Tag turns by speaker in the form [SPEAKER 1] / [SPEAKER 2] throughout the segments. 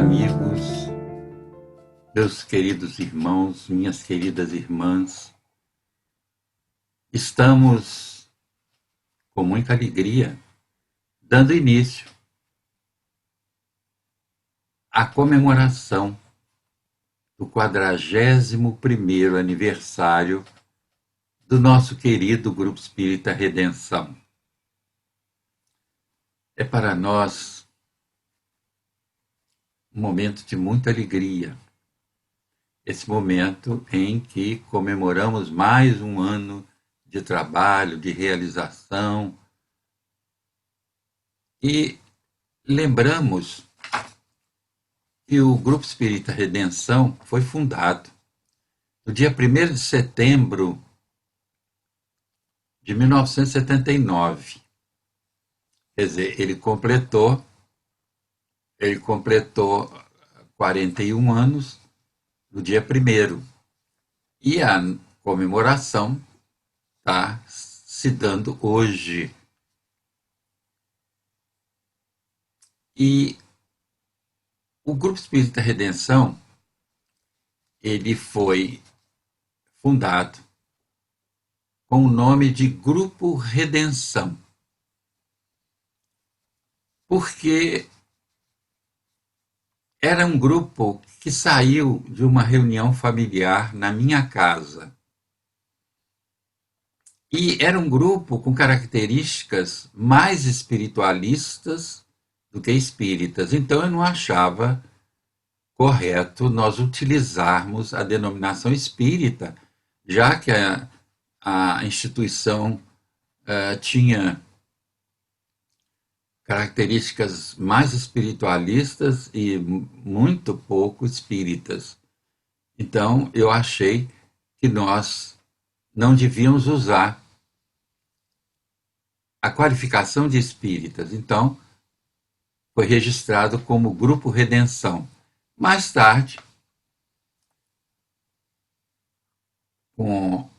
[SPEAKER 1] amigos, meus queridos irmãos, minhas queridas irmãs, estamos com muita alegria dando início à comemoração do 41º aniversário do nosso querido Grupo Espírita Redenção. É para nós um momento de muita alegria, esse momento em que comemoramos mais um ano de trabalho, de realização, e lembramos que o Grupo Espírita Redenção foi fundado no dia 1º de setembro de 1979. Quer dizer, ele completou 41 anos no dia 1º. E a comemoração está se dando hoje. E o Grupo Espírita Redenção, ele foi fundado com o nome de Grupo Redenção, porque era um grupo que saiu de uma reunião familiar na minha casa. E era um grupo com características mais espiritualistas do que espíritas. Então eu não achava correto nós utilizarmos a denominação espírita, já que a instituição tinha características mais espiritualistas e muito pouco espíritas. Então eu achei que nós não devíamos usar a qualificação de espíritas. Então foi registrado como Grupo Redenção. Mais tarde, com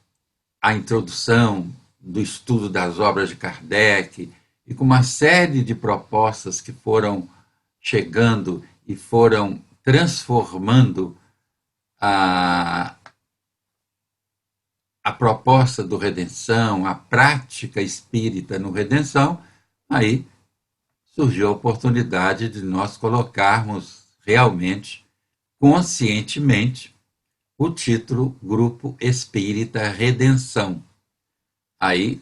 [SPEAKER 1] a introdução do estudo das obras de Kardec e com uma série de propostas que foram chegando e foram transformando a proposta do Redenção, a prática espírita no Redenção, aí surgiu a oportunidade de nós colocarmos realmente, conscientemente, o título Grupo Espírita Redenção. Aí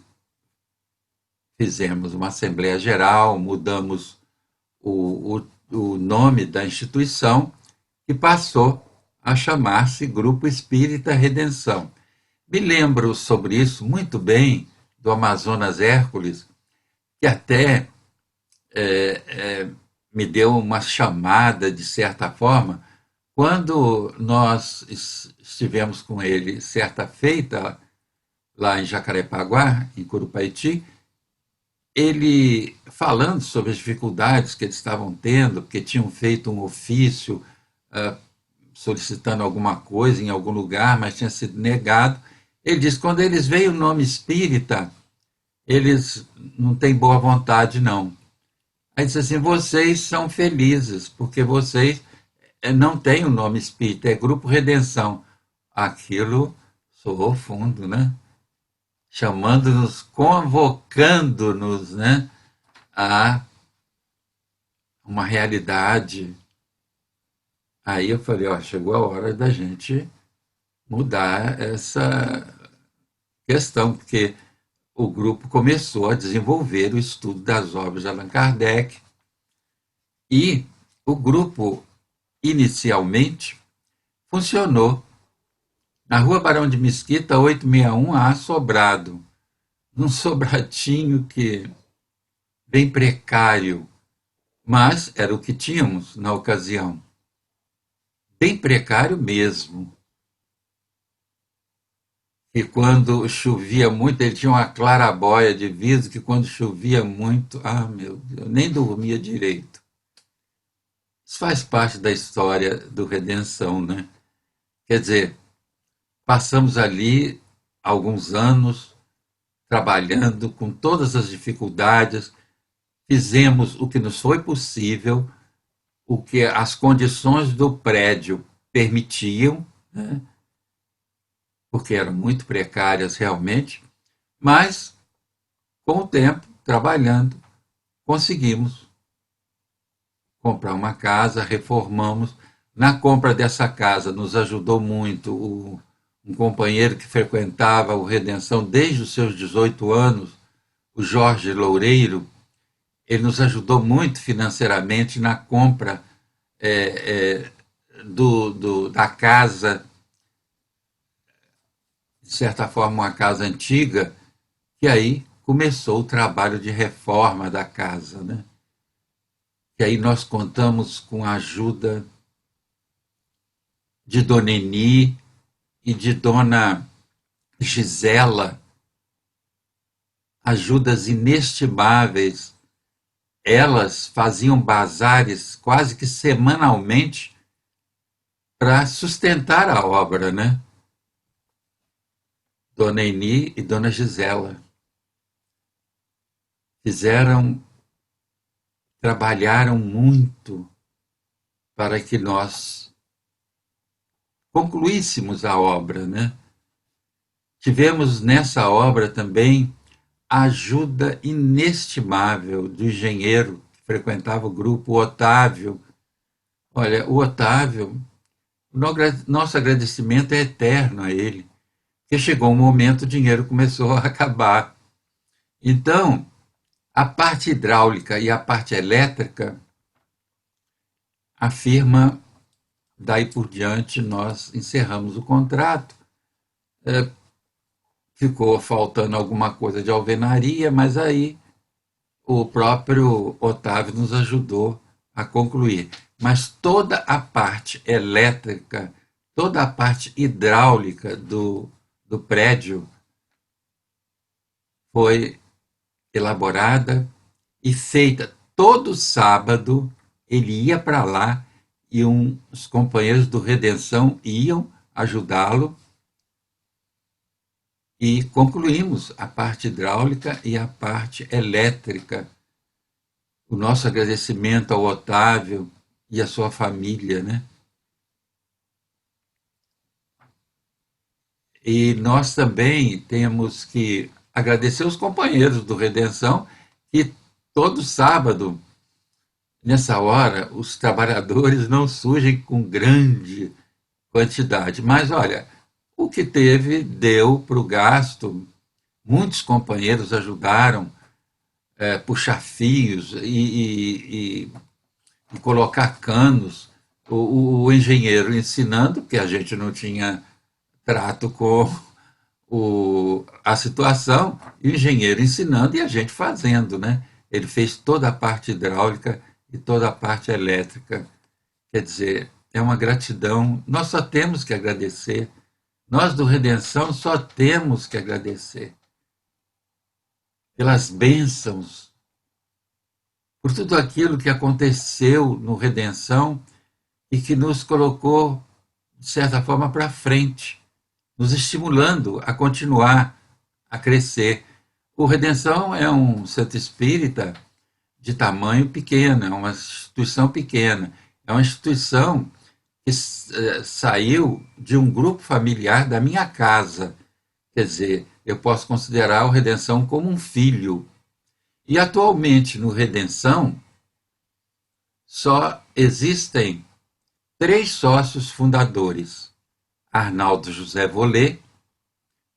[SPEAKER 1] fizemos uma Assembleia Geral, mudamos o nome da instituição e passou a chamar-se Grupo Espírita Redenção. Me lembro sobre isso muito bem do Amazonas Hércules, que até me deu uma chamada, de certa forma, quando nós estivemos com ele certa feita, lá em Jacarepaguá, em Curupaiti, ele falando sobre as dificuldades que eles estavam tendo, porque tinham feito um ofício solicitando alguma coisa em algum lugar, mas tinha sido negado. Ele disse, quando eles veem o nome espírita, eles não têm boa vontade, não. Aí disse assim, vocês são felizes, porque vocês não têm o nome espírita, é Grupo Redenção. Aquilo soou fundo, né? Chamando-nos, convocando-nos, né, a uma realidade. Aí eu falei, ó, chegou a hora da gente mudar essa questão, porque o grupo começou a desenvolver o estudo das obras de Allan Kardec e o grupo, inicialmente, funcionou na Rua Barão de Mesquita, 861, a Sobrado, num sobradinho que bem precário, mas era o que tínhamos na ocasião. Bem precário mesmo. E quando chovia muito, ele tinha uma clarabóia de vidro que quando chovia muito, meu Deus, nem dormia direito. Isso faz parte da história do Redenção, né? Quer dizer, passamos ali alguns anos trabalhando com todas as dificuldades, fizemos o que nos foi possível o que as condições do prédio permitiam, né, porque eram muito precárias realmente, mas com o tempo, trabalhando, conseguimos comprar uma casa, reformamos. Na compra dessa casa nos ajudou muito um companheiro que frequentava o Redenção desde os seus 18 anos, o Jorge Loureiro. Ele nos ajudou muito financeiramente na compra é, da casa, de certa forma, uma casa antiga, e aí começou o trabalho de reforma da casa, né? E aí nós contamos com a ajuda de Dona Eni e de Dona Gisela, ajudas inestimáveis. Elas faziam bazares quase que semanalmente para sustentar a obra, né? Dona Eni e Dona Gisela fizeram, trabalharam muito para que nós concluíssemos a obra, né? Tivemos nessa obra também a ajuda inestimável do engenheiro que frequentava o grupo, o Otávio. Olha, o Otávio, nosso agradecimento é eterno a ele, porque chegou um momento, o dinheiro começou a acabar. Então, a parte hidráulica e a parte elétrica, a firma, daí por diante, nós encerramos o contrato. Ficou faltando alguma coisa de alvenaria, mas aí o próprio Otávio nos ajudou a concluir. Mas toda a parte elétrica, toda a parte hidráulica do prédio foi elaborada e feita. Todo sábado ele ia para lá e os companheiros do Redenção iam ajudá-lo e concluímos a parte hidráulica e a parte elétrica. O nosso agradecimento ao Otávio e à sua família, né? E nós também temos que agradecer os companheiros do Redenção, que todo sábado, nessa hora, os trabalhadores não surgem com grande quantidade. Mas, olha, o que teve deu para o gasto. Muitos companheiros ajudaram puxar fios e colocar canos. O engenheiro ensinando, porque a gente não tinha trato com a situação, e o engenheiro ensinando e a gente fazendo, né? Ele fez toda a parte hidráulica e toda a parte elétrica. Quer dizer, é uma gratidão. Nós só temos que agradecer. Nós do Redenção só temos que agradecer pelas bênçãos, por tudo aquilo que aconteceu no Redenção e que nos colocou, de certa forma, para frente, nos estimulando a continuar a crescer. O Redenção é um centro espírita de tamanho pequeno, é uma instituição pequena, é uma instituição que saiu de um grupo familiar da minha casa. Quer dizer, eu posso considerar o Redenção como um filho. E atualmente no Redenção só existem 3 sócios fundadores: Arnaldo José Volê,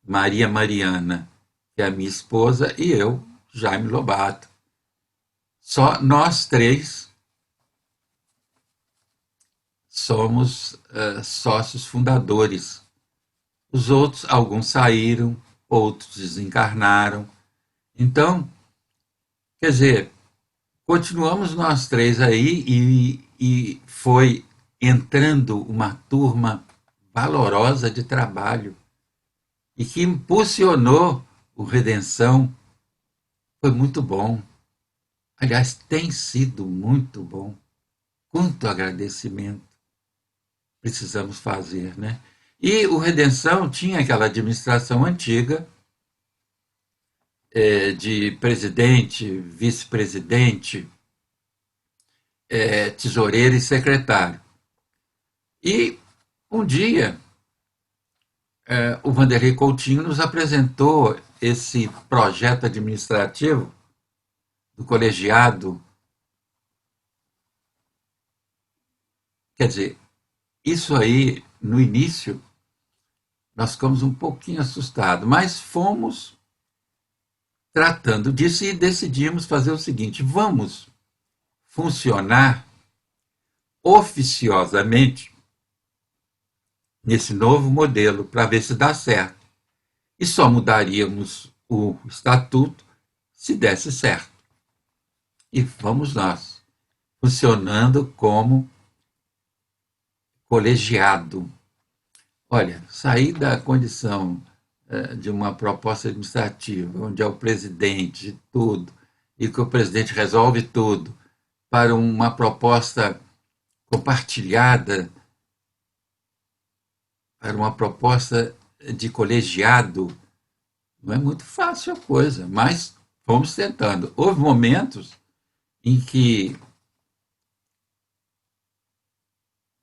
[SPEAKER 1] Maria Mariana, que é a minha esposa, e eu, Jaime Lobato. Só nós 3 somos sócios fundadores. Os outros, alguns saíram, outros desencarnaram. Então, quer dizer, continuamos nós 3 aí e foi entrando uma turma valorosa de trabalho e que impulsionou o Redenção. Foi muito bom. Aliás, tem sido muito bom. Quanto agradecimento precisamos fazer, né? E o Redenção tinha aquela administração antiga de presidente, vice-presidente, tesoureiro e secretário. E um dia o Vanderlei Coutinho nos apresentou esse projeto administrativo do colegiado. Quer dizer, isso aí, no início, nós ficamos um pouquinho assustados, mas fomos tratando disso e decidimos fazer o seguinte: vamos funcionar oficiosamente nesse novo modelo para ver se dá certo. E só mudaríamos o estatuto se desse certo. E vamos nós, funcionando como colegiado. Olha, sair da condição de uma proposta administrativa, onde é o presidente de tudo, e que o presidente resolve tudo, para uma proposta compartilhada, para uma proposta de colegiado, não é muito fácil a coisa, mas fomos tentando. Houve momentos em que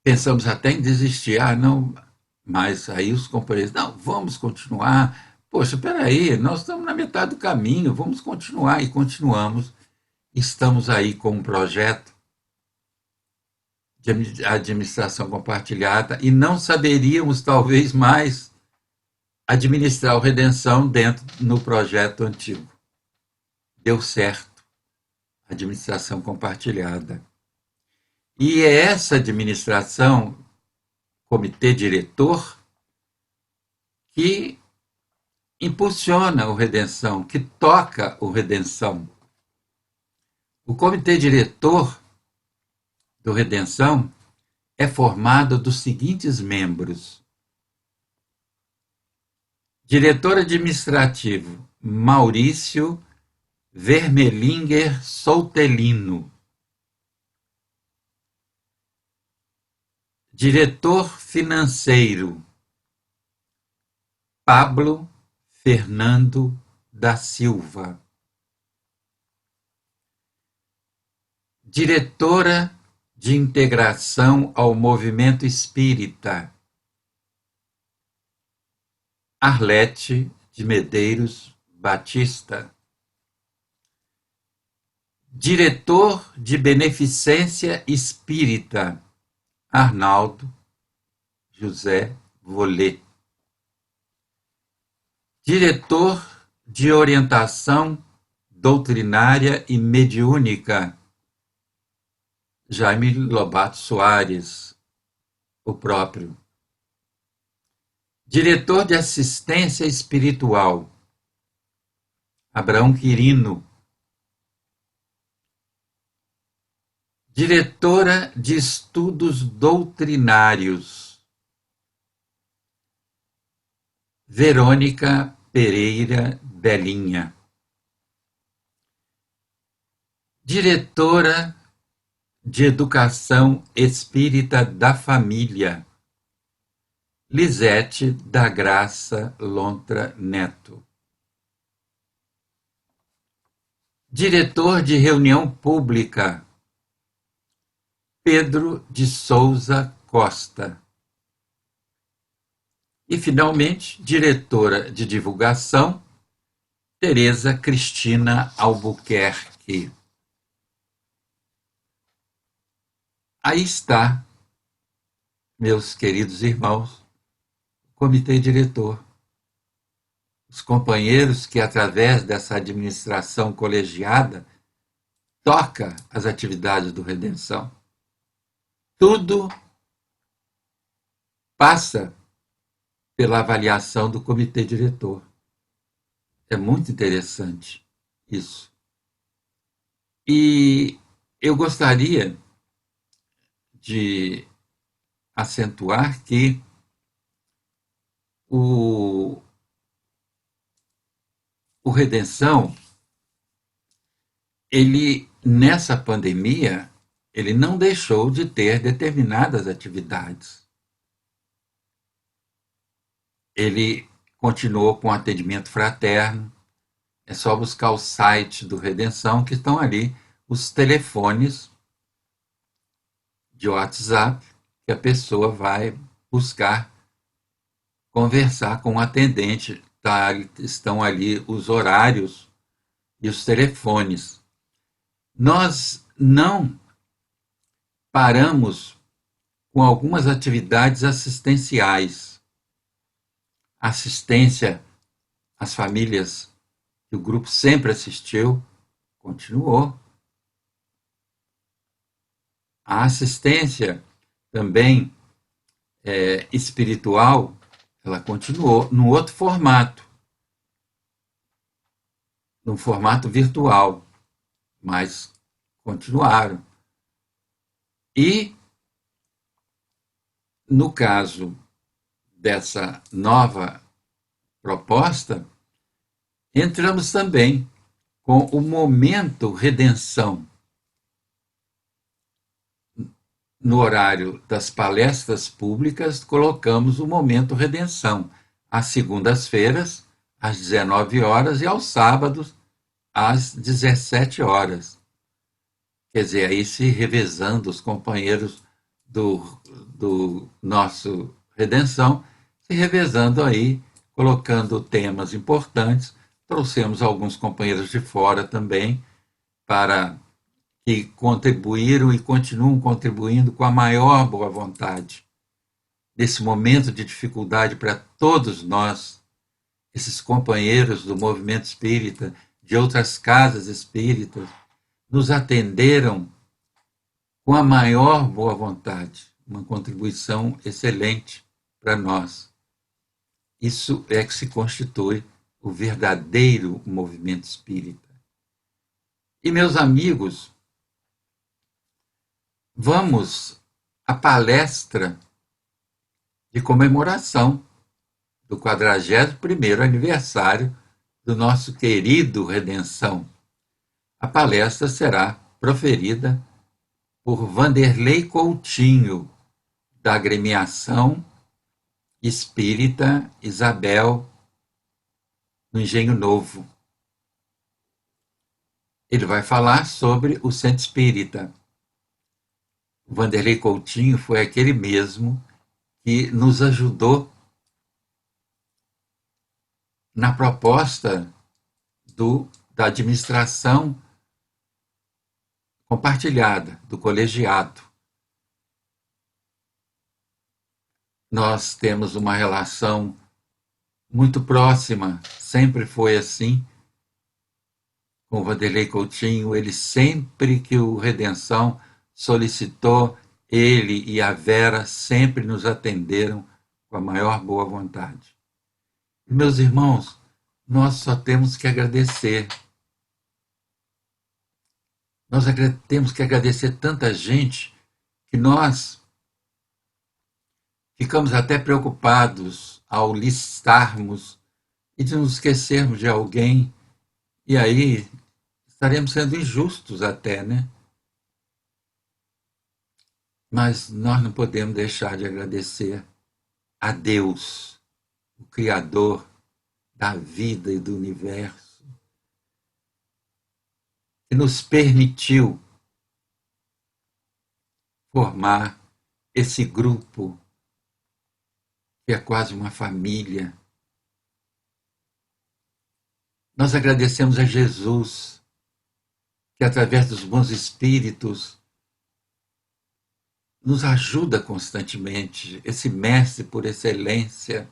[SPEAKER 1] pensamos até em desistir. Ah, não, mas aí os companheiros, não, vamos continuar. Poxa, peraí, nós estamos na metade do caminho, vamos continuar. E continuamos. Estamos aí com um projeto de administração compartilhada e não saberíamos, talvez, mais administrar o Redenção dentro no projeto antigo. Deu certo, administração compartilhada. E é essa administração, comitê diretor, que impulsiona o Redenção, que toca o Redenção. O comitê diretor do Redenção é formado dos seguintes membros: diretor administrativo Maurício Vermelinger Soutelino, diretor financeiro Pablo Fernando da Silva, diretora de integração ao movimento espírita Arlete de Medeiros Batista, diretor de beneficência espírita Arnaldo José Volê, diretor de orientação doutrinária e mediúnica Jaime Lobato Soares, o próprio, diretor de assistência espiritual Abraão Quirino, diretora de estudos doutrinários Verônica Pereira Belinha, diretora de educação espírita da família Lisete da Graça Lontra Neto, diretor de reunião pública Pedro de Souza Costa. E, finalmente, diretora de divulgação, Tereza Cristina Albuquerque. Aí está, meus queridos irmãos, o comitê diretor. Os companheiros que, através dessa administração colegiada, toca as atividades do Redenção. Tudo passa pela avaliação do comitê diretor. É muito interessante isso. E eu gostaria de acentuar que o Redenção, ele, nessa pandemia, ele não deixou de ter determinadas atividades. Ele continuou com atendimento fraterno. É só buscar o site do Redenção, que estão ali os telefones de WhatsApp que a pessoa vai buscar conversar com o atendente. Tá, estão ali os horários e os telefones. Nós não paramos com algumas atividades assistenciais. Assistência às famílias que o grupo sempre assistiu, continuou. A assistência também espiritual, ela continuou num outro formato, num formato virtual, mas continuaram. E, no caso dessa nova proposta, entramos também com o momento redenção. No horário das palestras públicas, colocamos o momento redenção, às segundas-feiras, às 19 horas, e aos sábados, às 17 horas. Quer dizer, aí se revezando os companheiros do nosso Redenção, se revezando aí, colocando temas importantes. Trouxemos alguns companheiros de fora também, para que contribuíram e continuam contribuindo com a maior boa vontade. Nesse momento de dificuldade para todos nós, esses companheiros do movimento espírita, de outras casas espíritas, nos atenderam com a maior boa vontade, uma contribuição excelente para nós. Isso é que se constitui o verdadeiro movimento espírita. E, meus amigos, vamos à palestra de comemoração do 41º aniversário do nosso querido Redenção. A palestra será proferida por Vanderlei Coutinho, da agremiação espírita Isabel, no Engenho Novo. Ele vai falar sobre o Centro Espírita. O Vanderlei Coutinho foi aquele mesmo que nos ajudou na proposta da administração compartilhada, do colegiado. Nós temos uma relação muito próxima, sempre foi assim, com o Vanderlei Coutinho. Ele sempre que o Redenção solicitou, ele e a Vera sempre nos atenderam com a maior boa vontade. E, meus irmãos, nós só temos que agradecer. Nós temos que agradecer tanta gente que nós ficamos até preocupados ao listarmos e de nos esquecermos de alguém, e aí estaremos sendo injustos até, né? Mas nós não podemos deixar de agradecer a Deus, o Criador da vida e do universo, que nos permitiu formar esse grupo que é quase uma família. Nós agradecemos a Jesus, que através dos bons espíritos nos ajuda constantemente, esse mestre por excelência.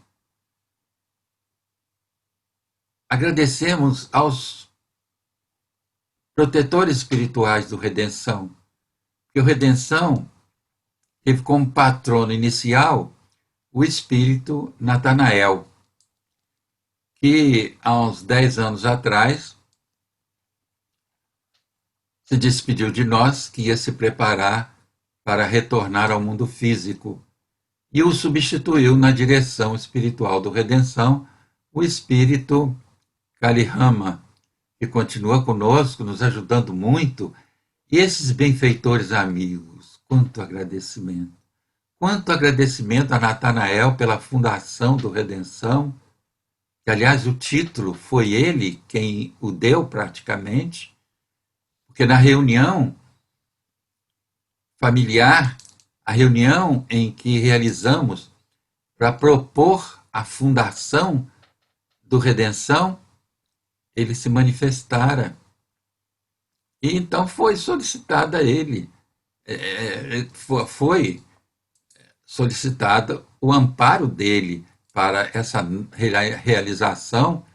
[SPEAKER 1] Agradecemos aos protetores espirituais do Redenção, que o Redenção teve como patrono inicial o espírito Natanael, que há uns 10 anos atrás se despediu de nós, que ia se preparar para retornar ao mundo físico, e o substituiu na direção espiritual do Redenção o espírito Kalihama, que continua conosco, nos ajudando muito. E esses benfeitores amigos, quanto agradecimento! Quanto agradecimento a Natanael pela fundação do Redenção, que, aliás, o título foi ele quem o deu praticamente, porque na reunião familiar a reunião em que realizamos para propor a fundação do Redenção, ele se manifestara. E então foi solicitada a ele, foi solicitado o amparo dele para essa realização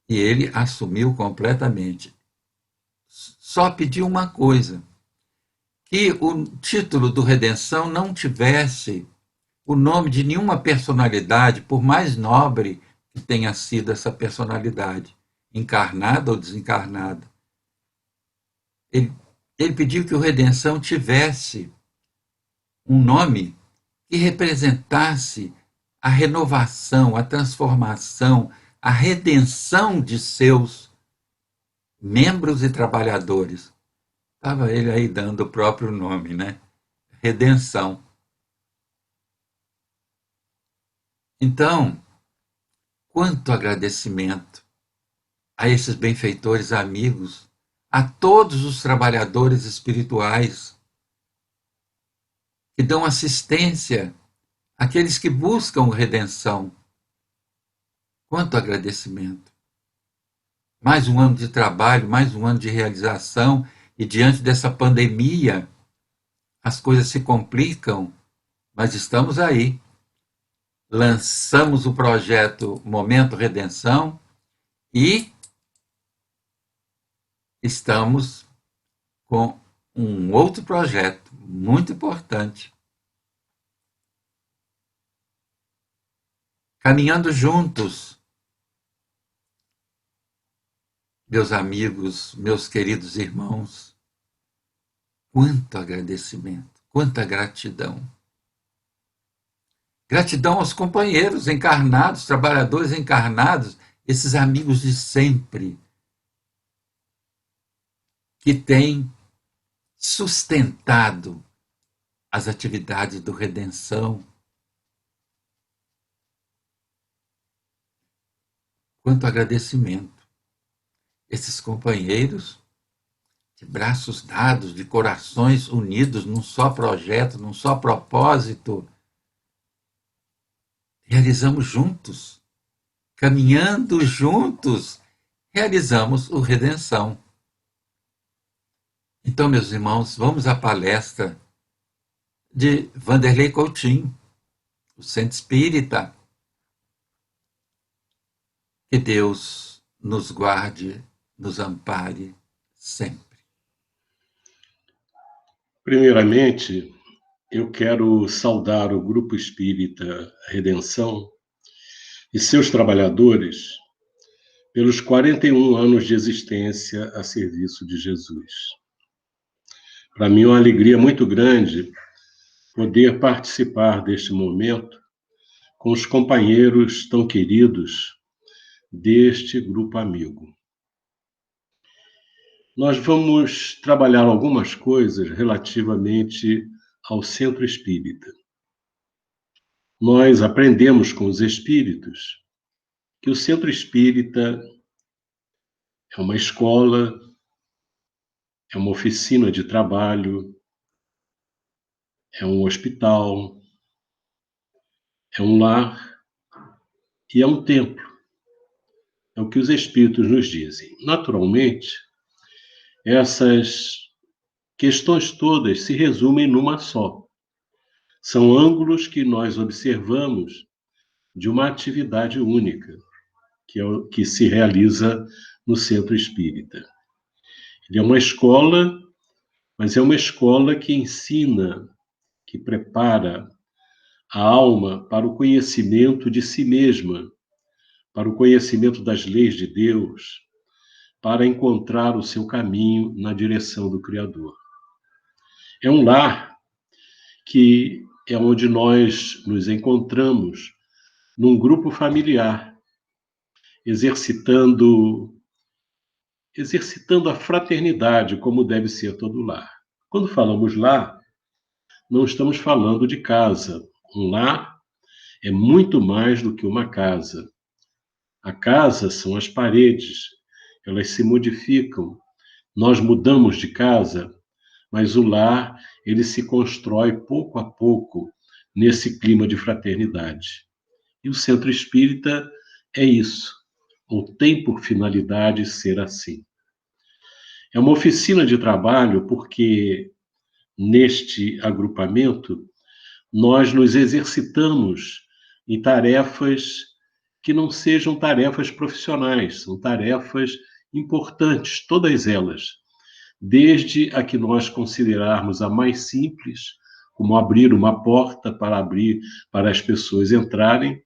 [SPEAKER 1] e ele assumiu completamente. Só pediu uma coisa, que o título do Redenção não tivesse o nome de nenhuma personalidade, por mais nobre que tenha sido essa personalidade, encarnada ou desencarnada. Ele, ele pediu que o Redenção tivesse um nome que representasse a renovação, a transformação, a redenção de seus membros e trabalhadores. Estava ele aí dando o próprio nome, né? Redenção. Então, quanto agradecimento a esses benfeitores amigos, a todos os trabalhadores espirituais que dão assistência àqueles que buscam redenção. Quanto agradecimento. Mais um ano de trabalho, mais um ano de realização, e diante dessa pandemia, as coisas se complicam, mas estamos aí. Lançamos o projeto Momento Redenção e estamos com um outro projeto muito importante. Caminhando juntos, meus amigos, meus queridos irmãos, quanto agradecimento, quanta gratidão. Gratidão aos companheiros encarnados, trabalhadores encarnados, esses amigos de sempre, que têm sustentado as atividades do Redenção. Quanto agradecimento. Esses companheiros, de braços dados, de corações unidos num só projeto, num só propósito, realizamos juntos, caminhando juntos, realizamos o Redenção. Então, meus irmãos, vamos à palestra de Vanderlei Coutinho, o Centro Espírita. Que Deus nos guarde, nos ampare sempre.
[SPEAKER 2] Primeiramente, eu quero saudar o Grupo Espírita Redenção e seus trabalhadores pelos 41 anos de existência a serviço de Jesus. Para mim é uma alegria muito grande poder participar deste momento com os companheiros tão queridos deste grupo amigo. Nós vamos trabalhar algumas coisas relativamente ao Centro Espírita. Nós aprendemos com os espíritos que o Centro Espírita é uma escola, é uma oficina de trabalho, é um hospital, é um lar e é um templo. É o que os espíritos nos dizem. Naturalmente, essas questões todas se resumem numa só. São ângulos que nós observamos de uma atividade única, que é o que se realiza no Centro Espírita. Ele é uma escola, mas é uma escola que ensina, que prepara a alma para o conhecimento de si mesma, para o conhecimento das leis de Deus, para encontrar o seu caminho na direção do Criador. É um lar que é onde nós nos encontramos num grupo familiar, exercitando a fraternidade, como deve ser todo lar. Quando falamos lar, não estamos falando de casa. Um lar é muito mais do que uma casa. A casa são as paredes, elas se modificam. Nós mudamos de casa mas o lar, ele se constrói pouco a pouco nesse clima de fraternidade. E o centro espírita é isso, ou tem por finalidade ser assim. É uma oficina de trabalho porque neste agrupamento nós nos exercitamos em tarefas que não sejam tarefas profissionais, são tarefas importantes, todas elas, desde a que nós considerarmos a mais simples, como abrir uma porta para as pessoas entrarem,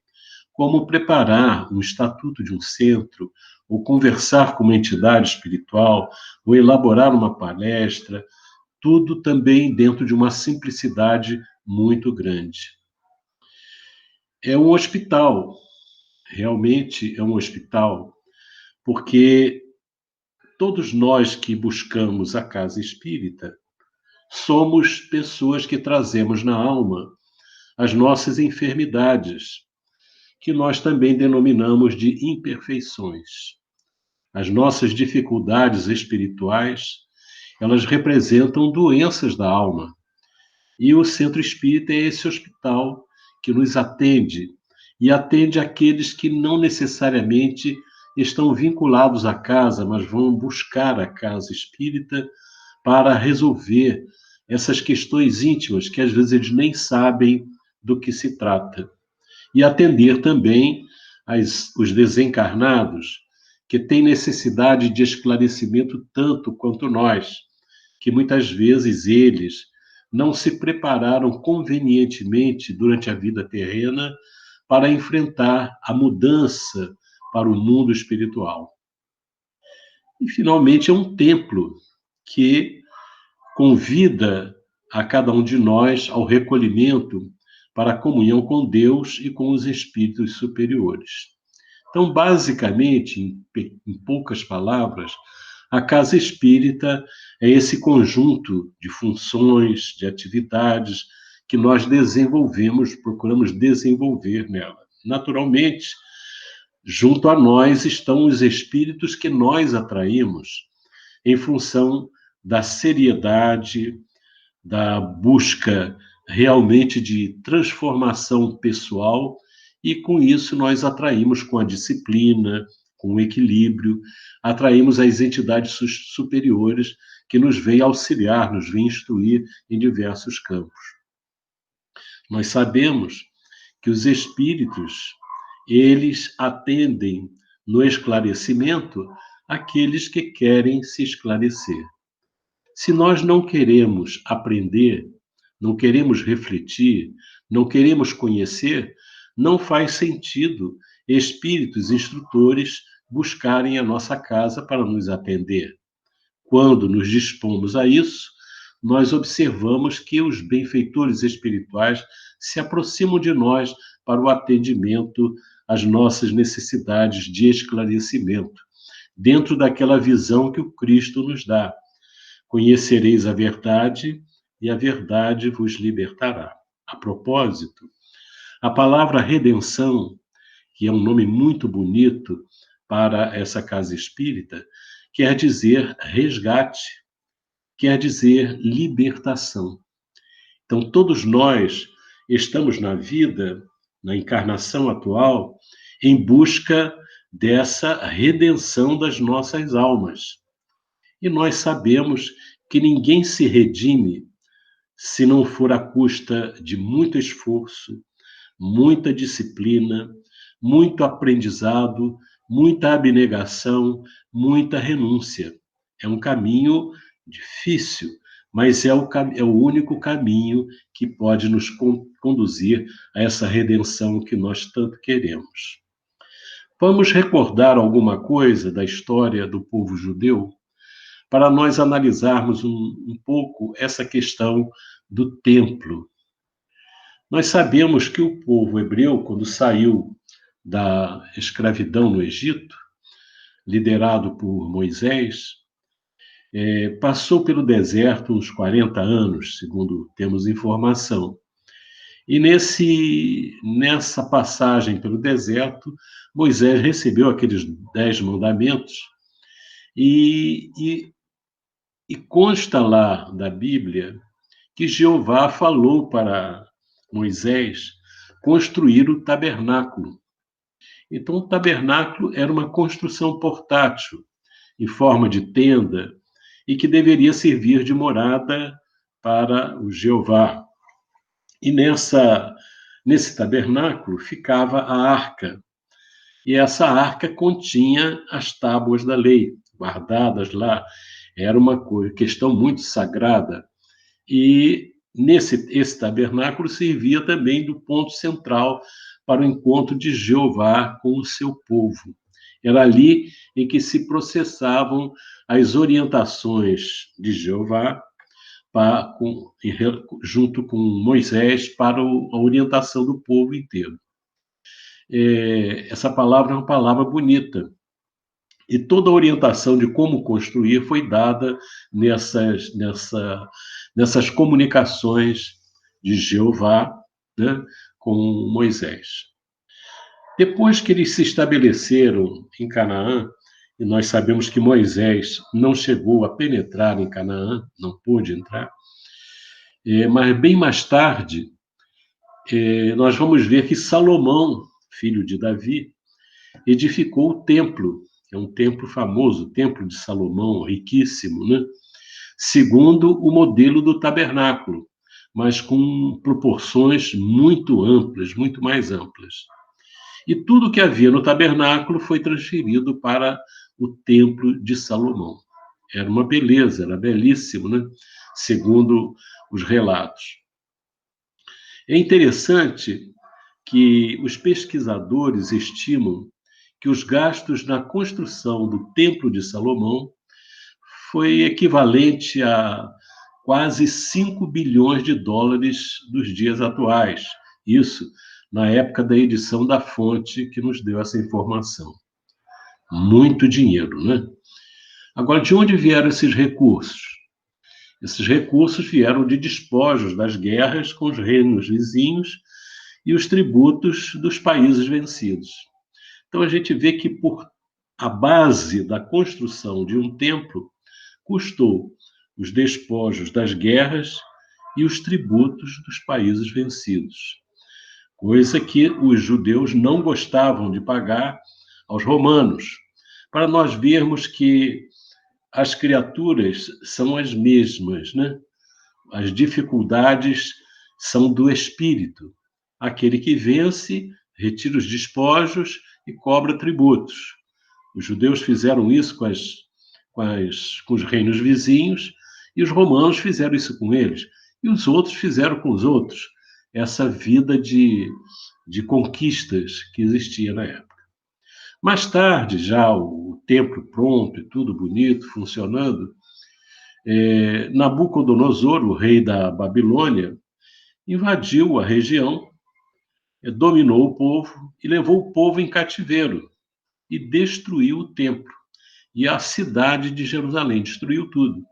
[SPEAKER 2] como preparar um estatuto de um centro, ou conversar com uma entidade espiritual, ou elaborar uma palestra, tudo também dentro de uma simplicidade muito grande. É um hospital, realmente é um hospital, porque todos nós que buscamos a casa espírita somos pessoas que trazemos na alma as nossas enfermidades, que nós também denominamos de imperfeições. As nossas dificuldades espirituais, elas representam doenças da alma. E o centro espírita é esse hospital que nos atende e atende aqueles que não necessariamente estão vinculados à casa, mas vão buscar a casa espírita para resolver essas questões íntimas que às vezes eles nem sabem do que se trata. E atender também os desencarnados, que têm necessidade de esclarecimento tanto quanto nós, que muitas vezes eles não se prepararam convenientemente durante a vida terrena para enfrentar a mudança para o mundo espiritual. E, finalmente, é um templo que convida a cada um de nós ao recolhimento para a comunhão com Deus e com os espíritos superiores. Então, basicamente, em poucas palavras, a casa espírita é esse conjunto de funções, de atividades que nós desenvolvemos, procuramos desenvolver nela. Naturalmente, junto a nós estão os espíritos que nós atraímos em função da seriedade, da busca realmente de transformação pessoal, e com isso nós atraímos com a disciplina, com o equilíbrio, atraímos as entidades superiores que nos vêm auxiliar, nos vêm instruir em diversos campos. Nós sabemos que os espíritos, eles atendem no esclarecimento aqueles que querem se esclarecer. Se nós não queremos aprender, não queremos refletir, não queremos conhecer, não faz sentido espíritos instrutores buscarem a nossa casa para nos atender. Quando nos dispomos a isso, nós observamos que os benfeitores espirituais se aproximam de nós para o atendimento às nossas necessidades de esclarecimento, dentro daquela visão que o Cristo nos dá. Conhecereis a verdade e a verdade vos libertará. A propósito, a palavra redenção, que é um nome muito bonito para essa casa espírita, quer dizer resgate, quer dizer libertação. Então, todos nós estamos na vida, na encarnação atual, em busca dessa redenção das nossas almas. E nós sabemos que ninguém se redime se não for à custa de muito esforço, muita disciplina, muito aprendizado, muita abnegação, muita renúncia. É um caminho difícil, mas é o único caminho que pode nos conduzir a essa redenção que nós tanto queremos. Vamos recordar alguma coisa da história do povo judeu para nós analisarmos um pouco essa questão do templo. Nós sabemos que o povo hebreu, quando saiu da escravidão no Egito, liderado por Moisés, passou pelo deserto uns 40 anos, segundo temos informação. E nessa passagem pelo deserto, Moisés recebeu aqueles 10 mandamentos e E consta lá da Bíblia que Jeová falou para Moisés construir o tabernáculo. Então, o tabernáculo era uma construção portátil, em forma de tenda, e que deveria servir de morada para o Jeová. E nesse tabernáculo ficava a arca, e essa arca continha as tábuas da lei, guardadas lá. Era uma questão muito sagrada. E esse tabernáculo servia também do ponto central para o encontro de Jeová com o seu povo. Era ali em que se processavam as orientações de Jeová junto com Moisés para a orientação do povo inteiro. Essa palavra é uma palavra bonita. E toda a orientação de como construir foi dada nessas comunicações de Jeová, né, com Moisés. Depois que eles se estabeleceram em Canaã, e nós sabemos que Moisés não chegou a penetrar em Canaã, não pôde entrar, mas bem mais tarde, nós vamos ver que Salomão, filho de Davi, edificou o templo. É um templo famoso, o Templo de Salomão, riquíssimo, né? Segundo o modelo do tabernáculo, mas com proporções muito amplas, muito mais amplas. E tudo que havia no tabernáculo foi transferido para o Templo de Salomão. Era uma beleza, era belíssimo, né? Segundo os relatos. É interessante que os pesquisadores estimam que os gastos na construção do Templo de Salomão foi equivalente a quase 5 bilhões de dólares dos dias atuais. Isso na época da edição da fonte que nos deu essa informação. Muito dinheiro, né? Agora, de onde vieram esses recursos? Esses recursos vieram de despojos das guerras com os reinos vizinhos e os tributos dos países vencidos. Então, a gente vê que por a base da construção de um templo custou os despojos das guerras e os tributos dos países vencidos, coisa que os judeus não gostavam de pagar aos romanos, para nós vermos que as criaturas são as mesmas, né? As dificuldades são do espírito. Aquele que vence, retira os despojos e cobra tributos. Os judeus fizeram isso com os reinos vizinhos e os romanos fizeram isso com eles. E os outros fizeram com os outros. Essa vida de conquistas que existia na época. Mais tarde, já o templo pronto e tudo bonito, funcionando, Nabucodonosor, o rei da Babilônia, invadiu a região, dominou o povo e levou o povo em cativeiro e destruiu o templo e a cidade de Jerusalém, destruiu tudo.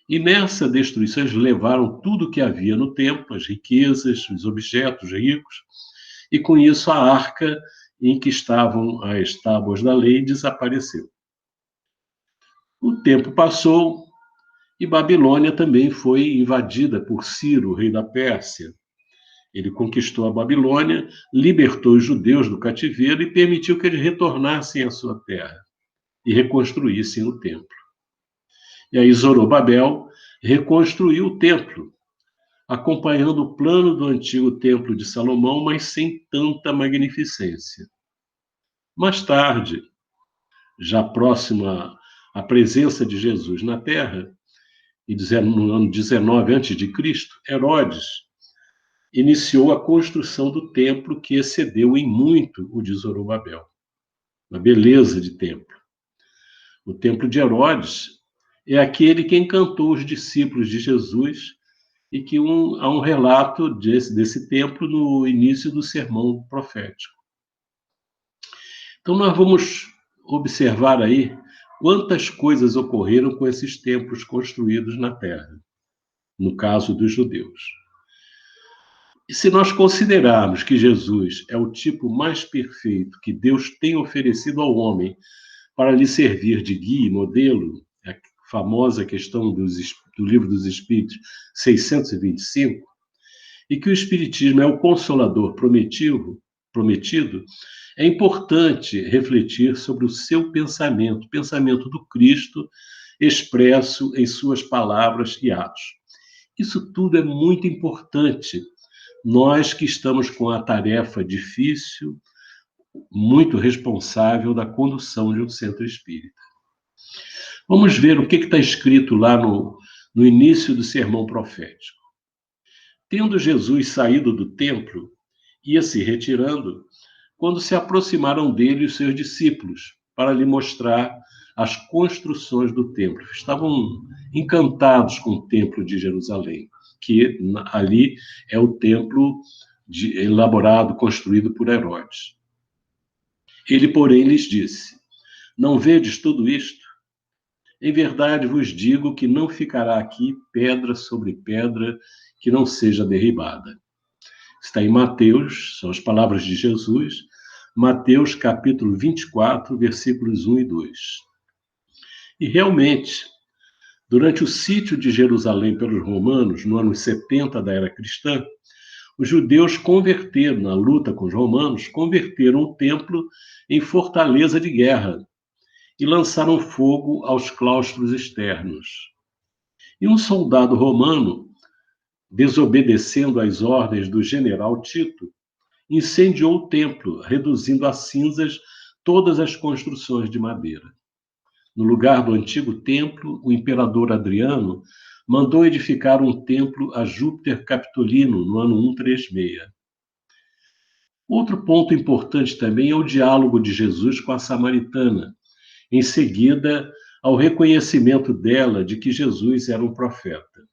[SPEAKER 2] E nessa destruição eles levaram tudo que havia no templo, as riquezas, os objetos ricos, e com isso a arca em que estavam as tábuas da lei desapareceu. O tempo passou e Babilônia também foi invadida por Ciro, rei da Pérsia. Ele conquistou a Babilônia, libertou os judeus do cativeiro e permitiu que eles retornassem à sua terra e reconstruíssem o templo. E aí Zorobabel reconstruiu o templo, acompanhando o plano do antigo templo de Salomão, mas sem tanta magnificência. Mais tarde, já próximo à presença de Jesus na terra, e no ano 19 a.C., Herodes iniciou a construção do templo que excedeu em muito o de Zorobabel. Uma beleza de templo. O templo de Herodes é aquele que encantou os discípulos de Jesus e que há um relato desse templo no início do sermão profético. Então, nós vamos observar aí quantas coisas ocorreram com esses templos construídos na terra, no caso dos judeus. E se nós considerarmos que Jesus é o tipo mais perfeito que Deus tem oferecido ao homem para lhe servir de guia e modelo, famosa questão do Livro dos Espíritos 625, e que o Espiritismo é o consolador prometido, é importante refletir sobre o seu pensamento, o pensamento do Cristo expresso em suas palavras e atos. Isso tudo é muito importante. Nós que estamos com a tarefa difícil, muito responsável da condução de um centro espírita. Vamos ver o que está escrito lá no início do sermão profético. Tendo Jesus saído do templo, ia se retirando, quando se aproximaram dele os seus discípulos, para lhe mostrar as construções do templo. Estavam encantados com o templo de Jerusalém, que ali é o templo elaborado, construído por Herodes. Ele, porém, lhes disse: não vedes tudo isto? Em verdade vos digo que não ficará aqui pedra sobre pedra que não seja derribada. Está em Mateus, são as palavras de Jesus, Mateus capítulo 24, versículos 1 e 2. E realmente, durante o sítio de Jerusalém pelos romanos, no ano 70 da era cristã, os judeus converteram, na luta com os romanos, converteram o templo em fortaleza de guerra e lançaram fogo aos claustros externos. E um soldado romano, desobedecendo às ordens do general Tito, incendiou o templo, reduzindo a cinzas todas as construções de madeira. No lugar do antigo templo, o imperador Adriano mandou edificar um templo a Júpiter Capitolino no ano 136. Outro ponto importante também é o diálogo de Jesus com a samaritana, em seguida ao reconhecimento dela de que Jesus era um profeta.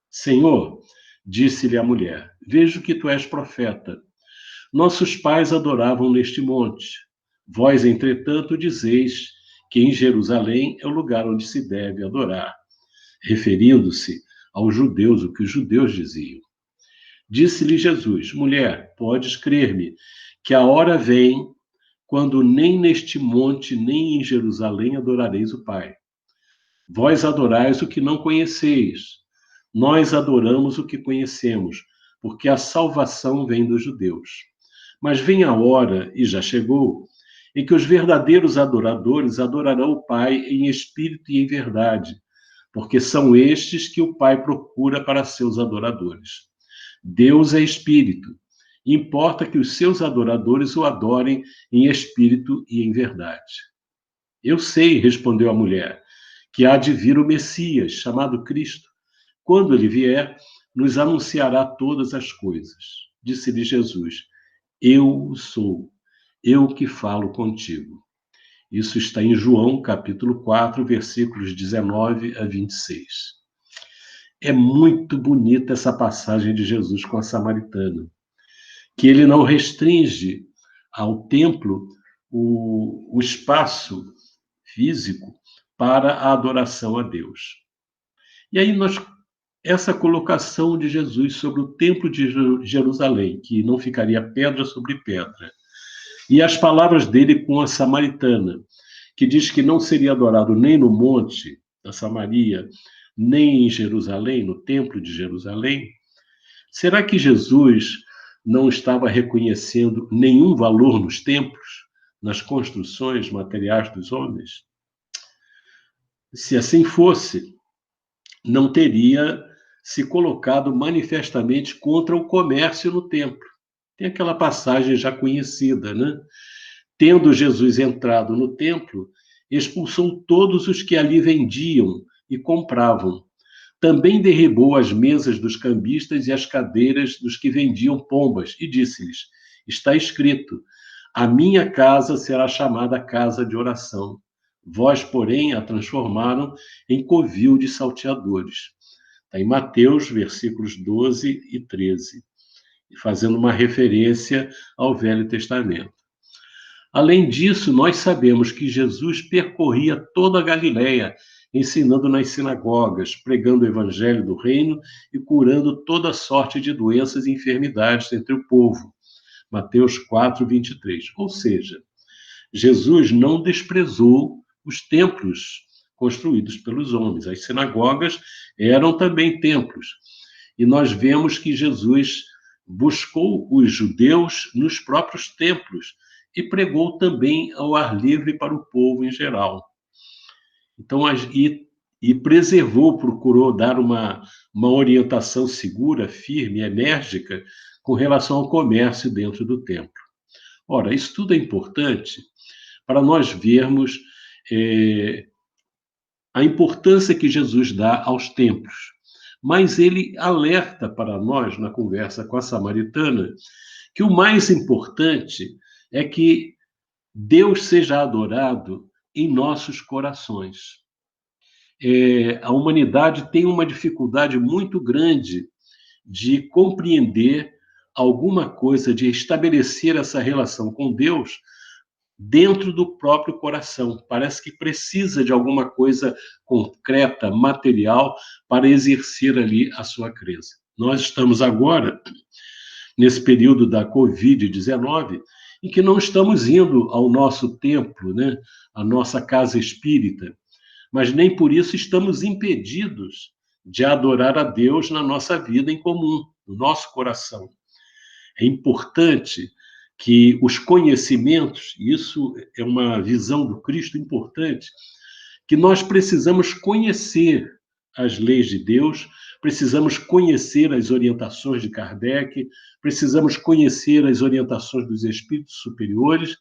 [SPEAKER 2] Senhor, disse-lhe a mulher, vejo que tu és profeta. Nossos pais adoravam neste monte. Vós, entretanto, dizeis que em Jerusalém é o lugar onde se deve adorar, referindo-se aos judeus, o que os judeus diziam. Disse-lhe Jesus, mulher, podes crer-me, que a hora vem quando nem neste monte, nem em Jerusalém adorareis o Pai. Vós adorais o que não conheceis. Nós adoramos o que conhecemos, porque a salvação vem dos judeus. Mas vem a hora, e já chegou, em que os verdadeiros adoradores adorarão o Pai em espírito e em verdade, porque são estes que o Pai procura para seus adoradores. Deus é espírito. Importa que os seus adoradores o adorem em espírito e em verdade. Eu sei, respondeu a mulher, que há de vir o Messias, chamado Cristo. Quando ele vier, nos anunciará todas as coisas. Disse-lhe Jesus, eu sou, eu que falo contigo. Isso está em João, capítulo 4, versículos 19 a 26. É muito bonita essa passagem de Jesus com a samaritana, que ele não restringe ao templo o espaço físico para a adoração a Deus. E aí essa colocação de Jesus sobre o templo de Jerusalém, que não ficaria pedra sobre pedra, e as palavras dele com a samaritana, que diz que não seria adorado nem no monte da Samaria, nem em Jerusalém, no templo de Jerusalém. Será que Jesus não estava reconhecendo nenhum valor nos templos, nas construções materiais dos homens? Se assim fosse, não teria se colocado manifestamente contra o comércio no templo. Tem aquela passagem já conhecida, né? Tendo Jesus entrado no templo, expulsou todos os que ali vendiam e compravam. Também derribou as mesas dos cambistas e as cadeiras dos que vendiam pombas, e disse-lhes, está escrito, a minha casa será chamada casa de oração. Vós, porém, a transformaram em covil de salteadores. Está em Mateus, versículos 12 e 13, fazendo uma referência ao Velho Testamento. Além disso, nós sabemos que Jesus percorria toda a Galileia, ensinando nas sinagogas, pregando o evangelho do reino e curando toda sorte de doenças e enfermidades entre o povo. Mateus 4, 23. Ou seja, Jesus não desprezou os templos construídos pelos homens. As sinagogas eram também templos. E nós vemos que Jesus buscou os judeus nos próprios templos e pregou também ao ar livre para o povo em geral. Então, e preservou, procurou dar uma orientação segura, firme, enérgica com relação ao comércio dentro do templo. Ora, isso tudo é importante para nós vermos a importância que Jesus dá aos templos. Mas ele alerta para nós, na conversa com a samaritana, que o mais importante é que Deus seja adorado em nossos corações. A humanidade tem uma dificuldade muito grande de compreender alguma coisa, de estabelecer essa relação com Deus dentro do próprio coração. Parece que precisa de alguma coisa concreta, material, para exercer ali a sua crença. Nós estamos agora, nesse período da Covid-19, em que não estamos indo ao nosso templo, né? A nossa casa espírita, mas nem por isso estamos impedidos de adorar a Deus na nossa vida em comum, no nosso coração. É importante que os conhecimentos, isso é uma visão do Cristo importante, que nós precisamos conhecer as leis de Deus, precisamos conhecer as orientações de Kardec, precisamos conhecer as orientações dos espíritos superiores,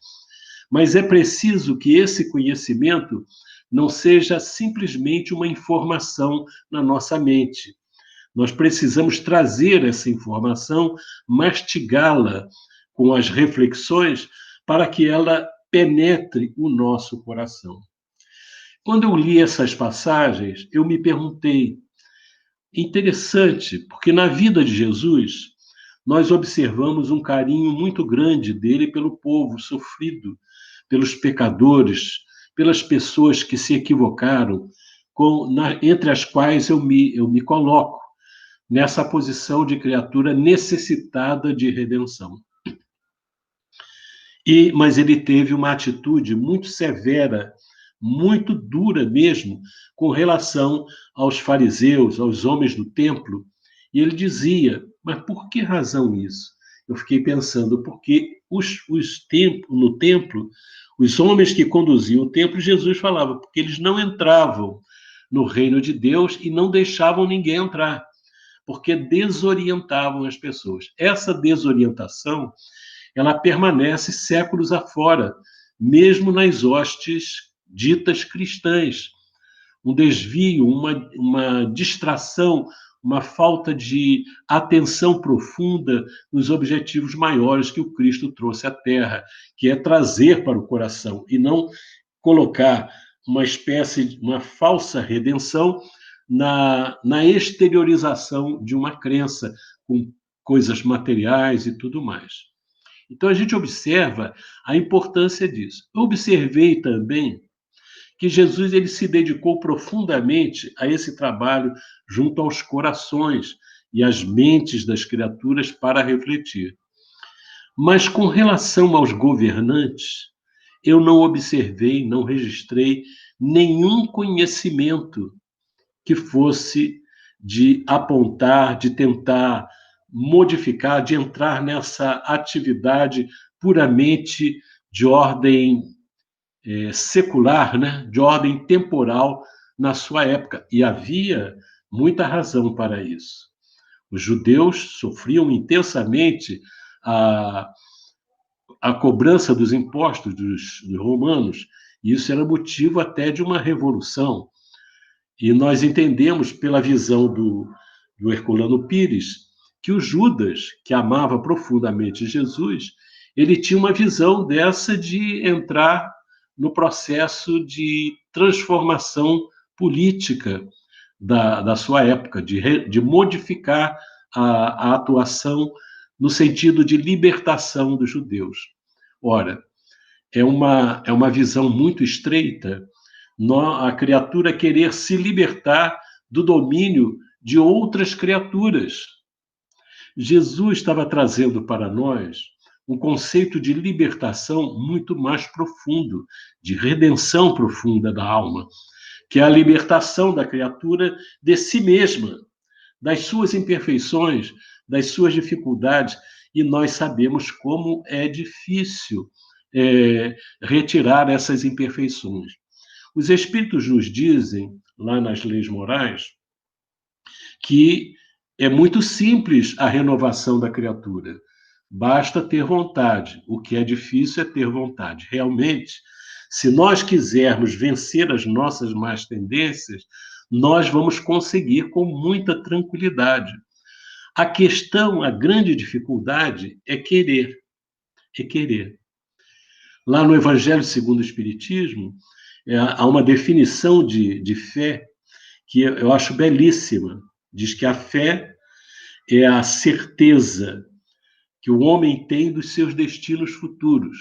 [SPEAKER 2] mas é preciso que esse conhecimento não seja simplesmente uma informação na nossa mente. Nós precisamos trazer essa informação, mastigá-la com as reflexões, para que ela penetre o nosso coração. Quando eu li essas passagens, eu me perguntei, interessante, porque na vida de Jesus, nós observamos um carinho muito grande dele pelo povo sofrido, pelos pecadores, pelas pessoas que se equivocaram, entre as quais eu me coloco nessa posição de criatura necessitada de redenção. Mas ele teve uma atitude muito severa, muito dura mesmo, com relação aos fariseus, aos homens do templo. E ele dizia, mas por que razão isso? Eu fiquei pensando, porque no templo, os homens que conduziam o templo, Jesus falava, porque eles não entravam no reino de Deus e não deixavam ninguém entrar, porque desorientavam as pessoas. Essa desorientação, ela permanece séculos afora, mesmo nas hostes ditas cristãs. Um desvio, uma distração, uma falta de atenção profunda nos objetivos maiores que o Cristo trouxe à Terra, que é trazer para o coração e não colocar uma falsa redenção na exteriorização de uma crença com coisas materiais e tudo mais. Então, a gente observa a importância disso. Eu observei também que Jesus ele se dedicou profundamente a esse trabalho junto aos corações e às mentes das criaturas para refletir. Mas, com relação aos governantes, eu não observei, não registrei nenhum conhecimento que fosse de apontar, de tentar modificar, de entrar nessa atividade puramente de ordem secular, né? De ordem temporal na sua época. E havia muita razão para isso. Os judeus sofriam intensamente a cobrança dos impostos dos romanos, e isso era motivo até de uma revolução. E nós entendemos, pela visão do Herculano Pires, que o Judas, que amava profundamente Jesus, ele tinha uma visão dessa de entrar no processo de transformação política da sua época, de modificar a atuação no sentido de libertação dos judeus. Ora, é uma visão muito estreita a criatura querer se libertar do domínio de outras criaturas. Jesus estava trazendo para nós um conceito de libertação muito mais profundo, de redenção profunda da alma, que é a libertação da criatura de si mesma, das suas imperfeições, das suas dificuldades, e nós sabemos como é difícil retirar essas imperfeições. Os Espíritos nos dizem, lá nas leis morais, que é muito simples a renovação da criatura. Basta ter vontade. O que é difícil é ter vontade. Realmente, se nós quisermos vencer as nossas más tendências, nós vamos conseguir com muita tranquilidade. A questão, a grande dificuldade é querer. É querer. Lá no Evangelho segundo o Espiritismo, há uma definição de fé que eu acho belíssima. Diz que a fé é a certeza que o homem tem dos seus destinos futuros.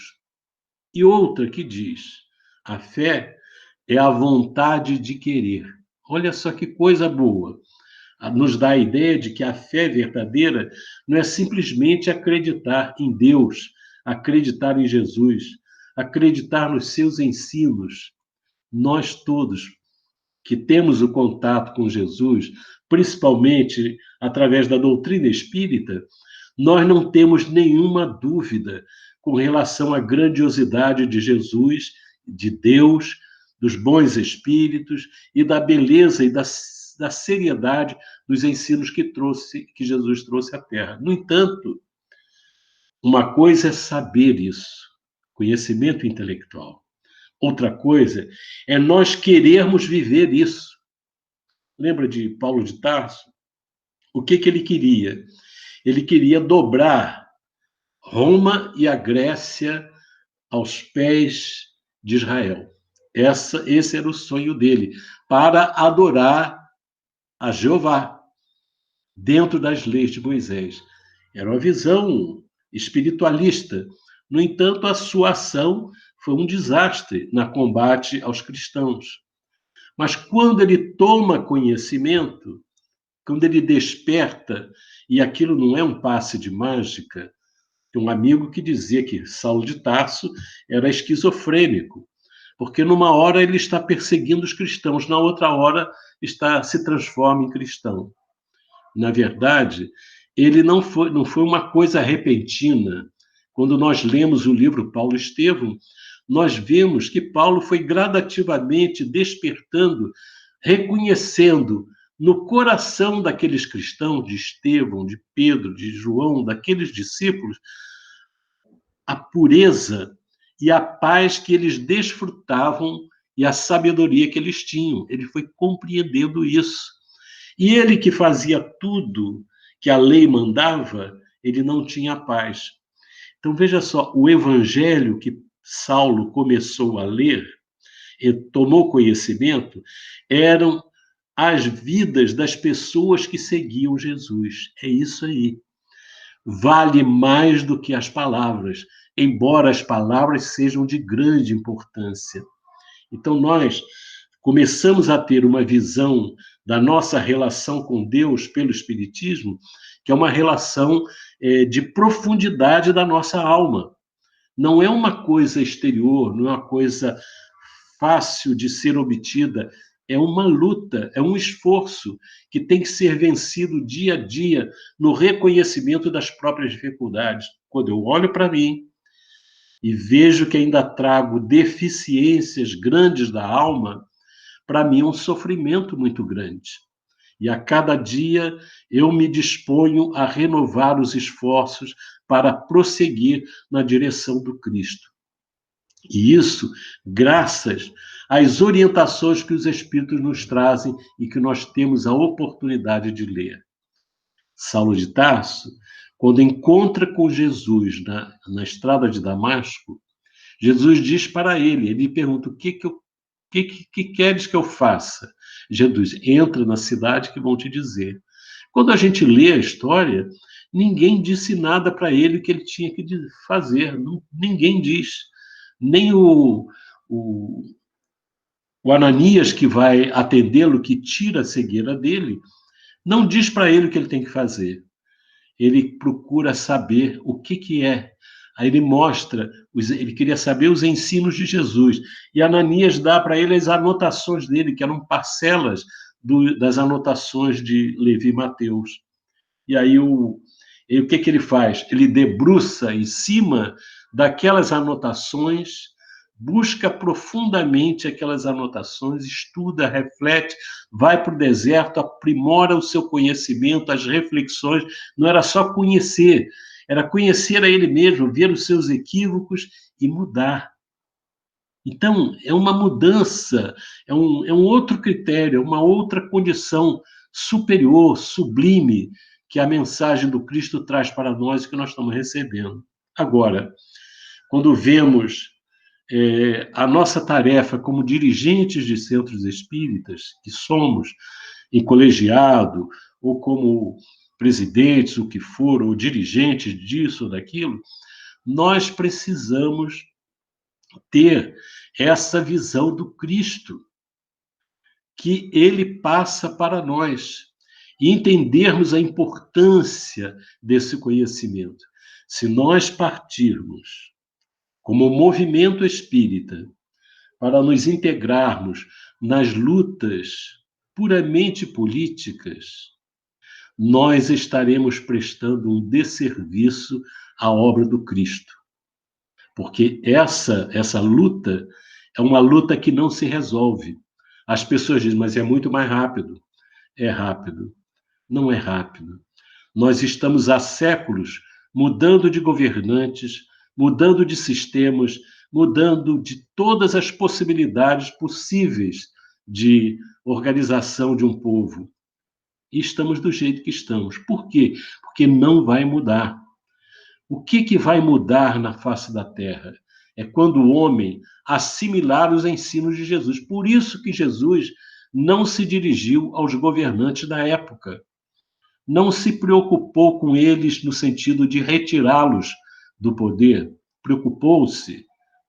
[SPEAKER 2] E outra que diz, a fé é a vontade de querer. Olha só que coisa boa. Nos dá a ideia de que a fé verdadeira não é simplesmente acreditar em Deus, acreditar em Jesus, acreditar nos seus ensinos. Nós todos que temos o contato com Jesus, principalmente através da doutrina espírita, nós não temos nenhuma dúvida com relação à grandiosidade de Jesus, de Deus, dos bons espíritos e da beleza e da seriedade dos ensinos que Jesus trouxe à Terra. No entanto, uma coisa é saber isso, conhecimento intelectual. Outra coisa é nós querermos viver isso. Lembra de Paulo de Tarso? O que ele queria? Ele queria dobrar Roma e a Grécia aos pés de Israel. Esse era o sonho dele, para adorar a Jeová, dentro das leis de Moisés. Era uma visão espiritualista. No entanto, a sua ação foi um desastre no combate aos cristãos. Mas quando ele toma conhecimento, quando ele desperta, e aquilo não é um passe de mágica, tem um amigo que dizia que Saulo de Tarso era esquizofrênico, porque numa hora ele está perseguindo os cristãos, na outra hora se transforma em cristão. Na verdade, ele não foi uma coisa repentina. Quando nós lemos o livro Paulo Estevão, nós vemos que Paulo foi gradativamente despertando, reconhecendo no coração daqueles cristãos, de Estevão, de Pedro, de João, daqueles discípulos, a pureza e a paz que eles desfrutavam e a sabedoria que eles tinham. Ele foi compreendendo isso. E ele que fazia tudo que a lei mandava, ele não tinha paz. Então, veja só, o evangelho que Saulo começou a ler e tomou conhecimento eram as vidas das pessoas que seguiam Jesus. É isso aí. Vale mais do que as palavras, embora as palavras sejam de grande importância. Então, nós começamos a ter uma visão da nossa relação com Deus pelo Espiritismo, que é uma relação de profundidade da nossa alma. Não é uma coisa exterior, não é uma coisa fácil de ser obtida, é uma luta, é um esforço que tem que ser vencido dia a dia no reconhecimento das próprias dificuldades. Quando eu olho para mim e vejo que ainda trago deficiências grandes da alma, para mim é um sofrimento muito grande. E a cada dia eu me disponho a renovar os esforços para prosseguir na direção do Cristo. E isso graças às orientações que os Espíritos nos trazem e que nós temos a oportunidade de ler. Saulo de Tarso, quando encontra com Jesus na estrada de Damasco, Jesus diz para ele pergunta, o que queres que eu faça? Jesus, entra na cidade que vão te dizer. Quando a gente lê a história, ninguém disse nada para ele que ele tinha que fazer, ninguém diz. Nem o Ananias, que vai atendê-lo, que tira a cegueira dele, não diz para ele o que ele tem que fazer. Ele procura saber o que é Aí ele mostra, ele queria saber os ensinos de Jesus. E Ananias dá para ele as anotações dele, que eram parcelas das anotações de Levi e Mateus. E aí o que ele faz? Ele debruça em cima daquelas anotações, busca profundamente aquelas anotações, estuda, reflete, vai para o deserto, aprimora o seu conhecimento, as reflexões. Não era só conhecer, era conhecer a ele mesmo, ver os seus equívocos e mudar. Então, é uma mudança, é um outro critério, é uma outra condição superior, sublime, que a mensagem do Cristo traz para nós e que nós estamos recebendo. Agora, quando vemos a nossa tarefa como dirigentes de centros espíritas, que somos, em colegiado, ou como presidentes, o que for, ou dirigentes disso ou daquilo, nós precisamos ter essa visão do Cristo que ele passa para nós e entendermos a importância desse conhecimento. Se nós partirmos como movimento espírita para nos integrarmos nas lutas puramente políticas, nós estaremos prestando um desserviço à obra do Cristo. Porque essa luta é uma luta que não se resolve. As pessoas dizem, mas é muito mais rápido. É rápido. Não é rápido. Nós estamos há séculos mudando de governantes, mudando de sistemas, mudando de todas as possibilidades possíveis de organização de um povo. E estamos do jeito que estamos. Por quê? Porque não vai mudar. O que vai mudar na face da terra? É quando o homem assimilar os ensinos de Jesus. Por isso que Jesus não se dirigiu aos governantes da época. Não se preocupou com eles no sentido de retirá-los do poder. Preocupou-se,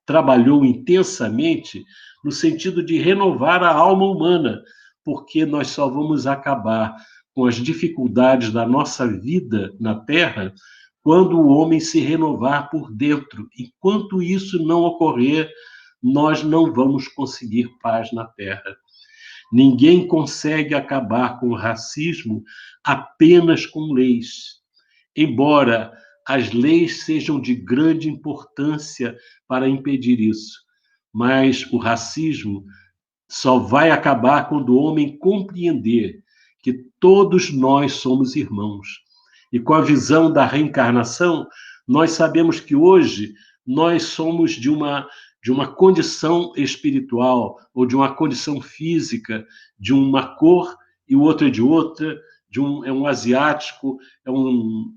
[SPEAKER 2] trabalhou intensamente no sentido de renovar a alma humana, porque nós só vamos acabar com as dificuldades da nossa vida na Terra quando o homem se renovar por dentro. Enquanto isso não ocorrer, nós não vamos conseguir paz na Terra. Ninguém consegue acabar com o racismo apenas com leis. Embora as leis sejam de grande importância para impedir isso, mas o racismo só vai acabar quando o homem compreender que todos nós somos irmãos. E com a visão da reencarnação, nós sabemos que hoje nós somos de uma condição espiritual ou de uma condição física, de uma cor e o outro é de outra, é um asiático, é um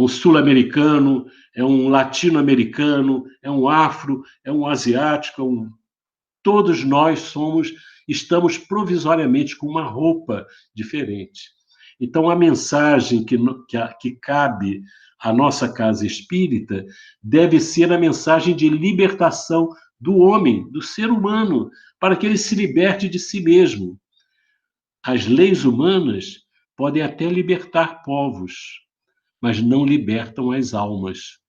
[SPEAKER 2] sul-americano, é um latino-americano, é um afro, é um asiático, todos nós estamos provisoriamente com uma roupa diferente. Então, a mensagem que cabe à nossa casa espírita deve ser a mensagem de libertação do homem, do ser humano, para que ele se liberte de si mesmo. As leis humanas podem até libertar povos, mas não libertam as almas.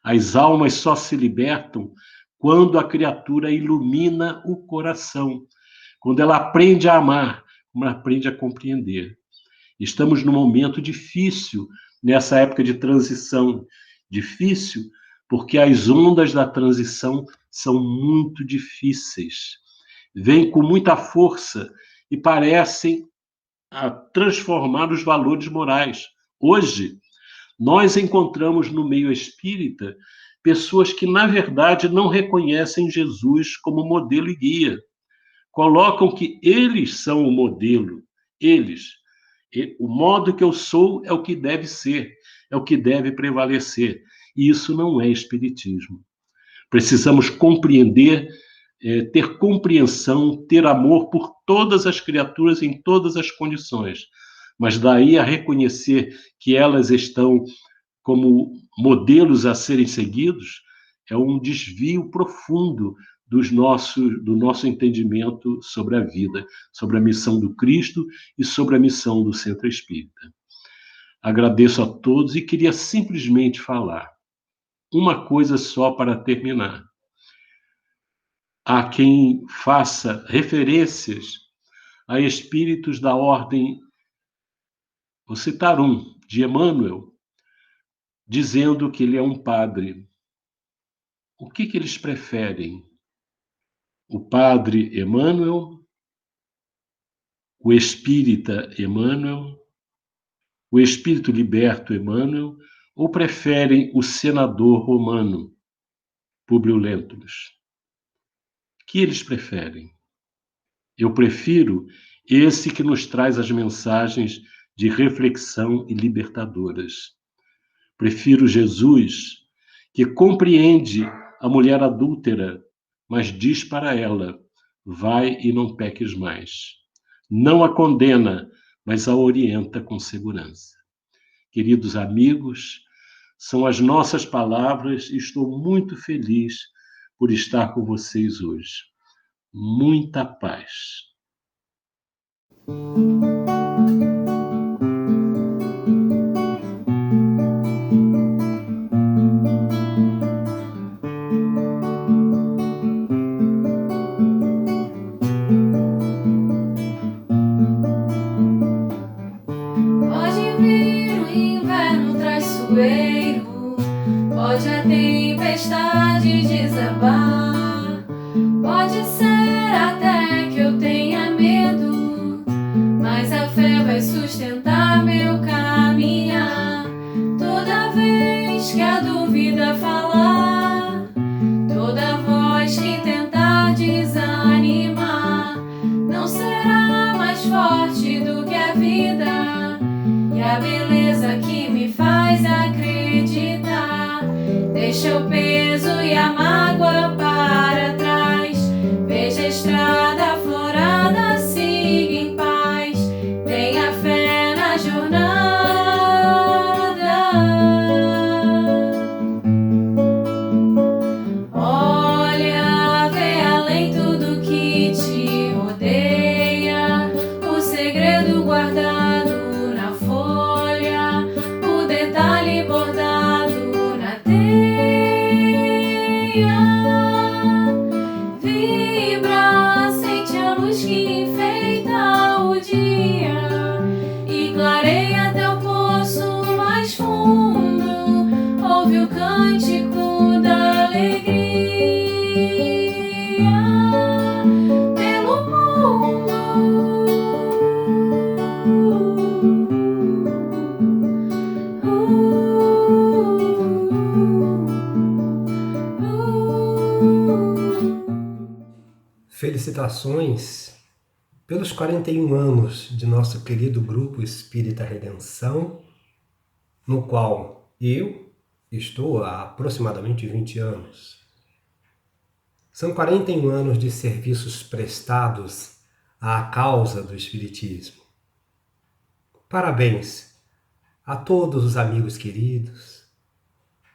[SPEAKER 2] As almas só se libertam quando a criatura ilumina o coração, quando ela aprende a amar, quando ela aprende a compreender. Estamos num momento difícil, nessa época de transição. Difícil porque as ondas da transição são muito difíceis. Vêm com muita força e parecem transformar os valores morais. Hoje, nós encontramos no meio espírita pessoas que, na verdade, não reconhecem Jesus como modelo e guia. Colocam que eles são o modelo, eles. O modo que eu sou é o que deve ser, é o que deve prevalecer. E isso não é espiritismo. Precisamos compreender, ter compreensão, ter amor por todas as criaturas em todas as condições. Mas daí a reconhecer que elas estão como modelos a serem seguidos é um desvio profundo do nosso entendimento sobre a vida, sobre a missão do Cristo e sobre a missão do Centro Espírita. Agradeço a todos e queria simplesmente falar. uma coisa só para terminar. Há quem faça referências a espíritos da ordem, vou citar um, de Emmanuel, dizendo que ele é um padre. O que eles preferem? O padre Emmanuel, o espírita Emmanuel, o espírito liberto Emmanuel, ou preferem o senador romano, Públio Lentulus? O que eles preferem? Eu prefiro esse que nos traz as mensagens de reflexão e libertadoras. Prefiro Jesus, que compreende a mulher adúltera, mas diz para ela: vai e não peques mais. Não a condena, mas a orienta com segurança. Queridos amigos, são as nossas palavras e estou muito feliz por estar com vocês hoje. Muita paz.
[SPEAKER 3] Pode vir o inverno traiçoeiro, pode a tempestade desabar, pode ser até que eu tenha medo, mas a fé vai sustentar meu caminhar. Toda vez que a dúvida falar, toda voz que tentar desanimar, não será mais forte do que a vida e a beleza que me faz acreditar. Deixa o peso e a mágoa para trás, veja a estrada florada, siga em paz, tenha fé na jornada. Olha, vê além tudo que te rodeia, o segredo guardado na folha, o detalhe bordado na teia. Vibra, sente a luz que enfeita o dia e clareia teu poço mais fundo. Ouve o cântico da alegria pelo mundo.
[SPEAKER 4] Felicitações pelos 41 anos de nosso querido Grupo Espírita Redenção, no qual eu estou há aproximadamente 20 anos. São 41 anos de serviços prestados à causa do Espiritismo. Parabéns a todos os amigos queridos,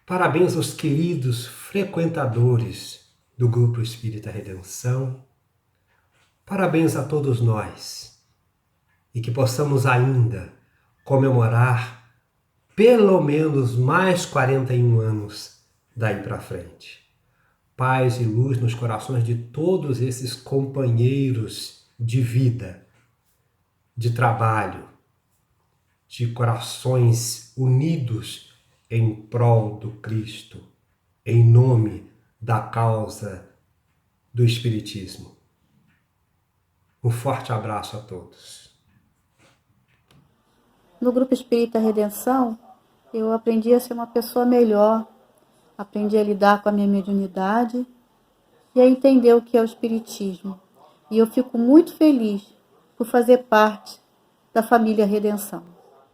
[SPEAKER 4] parabéns aos queridos frequentadores do Grupo Espírita Redenção, parabéns a todos nós e que possamos ainda comemorar pelo menos mais 41 anos daí para frente. Paz e luz nos corações de todos esses companheiros de vida, de trabalho, de corações unidos em prol do Cristo, em nome da causa do Espiritismo. Um forte abraço a todos.
[SPEAKER 5] No Grupo Espírita Redenção, eu aprendi a ser uma pessoa melhor, aprendi a lidar com a minha mediunidade e a entender o que é o Espiritismo. E eu fico muito feliz por fazer parte da família Redenção.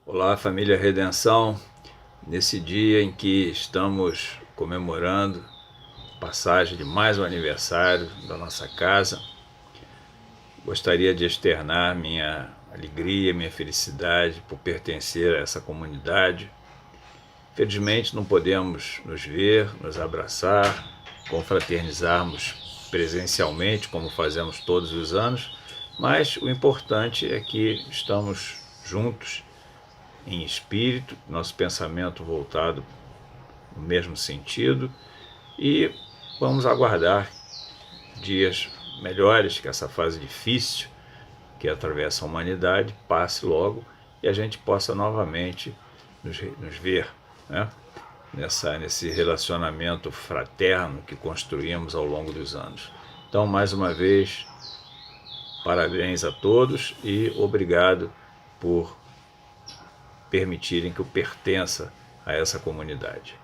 [SPEAKER 6] Olá, família Redenção. Nesse dia em que estamos comemorando a passagem de mais um aniversário da nossa casa, gostaria de externar minha alegria, minha felicidade por pertencer a essa comunidade. Felizmente não podemos nos ver, nos abraçar, confraternizarmos presencialmente, como fazemos todos os anos, mas o importante é que estamos juntos em espírito, nosso pensamento voltado no mesmo sentido, e vamos aguardar dias melhores, que essa fase difícil que atravessa a humanidade passe logo e a gente possa novamente nos ver, né? Nesse relacionamento fraterno que construímos ao longo dos anos. Então, mais uma vez, parabéns a todos e obrigado por permitirem que eu pertença a essa comunidade.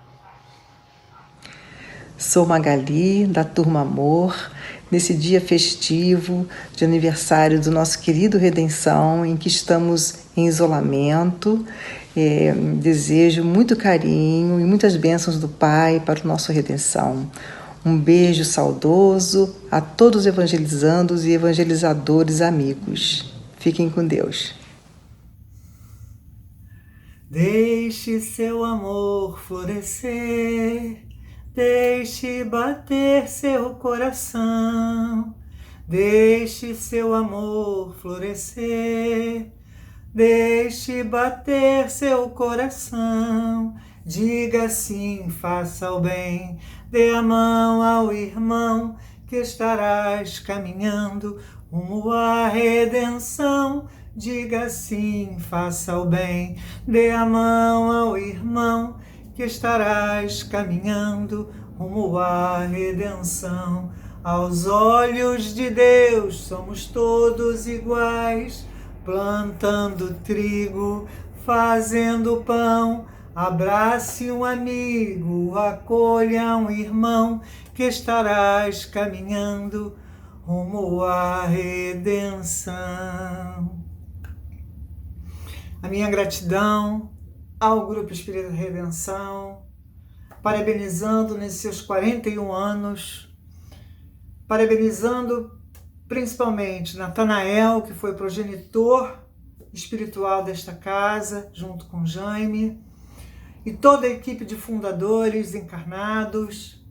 [SPEAKER 7] Sou Magali, da Turma Amor, nesse dia festivo de aniversário do nosso querido Redenção, em que estamos em isolamento. Desejo muito carinho e muitas bênçãos do Pai para o nosso Redenção. Um beijo saudoso a todos os evangelizandos e evangelizadores amigos. Fiquem com Deus.
[SPEAKER 8] Deixe seu amor florescer, deixe bater seu coração, deixe seu amor florescer, deixe bater seu coração, diga sim, faça o bem, dê a mão ao irmão, que estarás caminhando rumo à redenção. Diga sim, faça o bem, dê a mão ao irmão, que estarás caminhando rumo à redenção. Aos olhos de Deus somos todos iguais, plantando trigo, fazendo pão. Abrace um amigo, acolha um irmão, que estarás caminhando rumo à redenção. A minha gratidão ao Grupo Espírita Redenção, parabenizando nesses seus 41 anos, parabenizando principalmente Natanael, que foi progenitor espiritual desta casa, junto com Jaime, e toda a equipe de fundadores encarnados,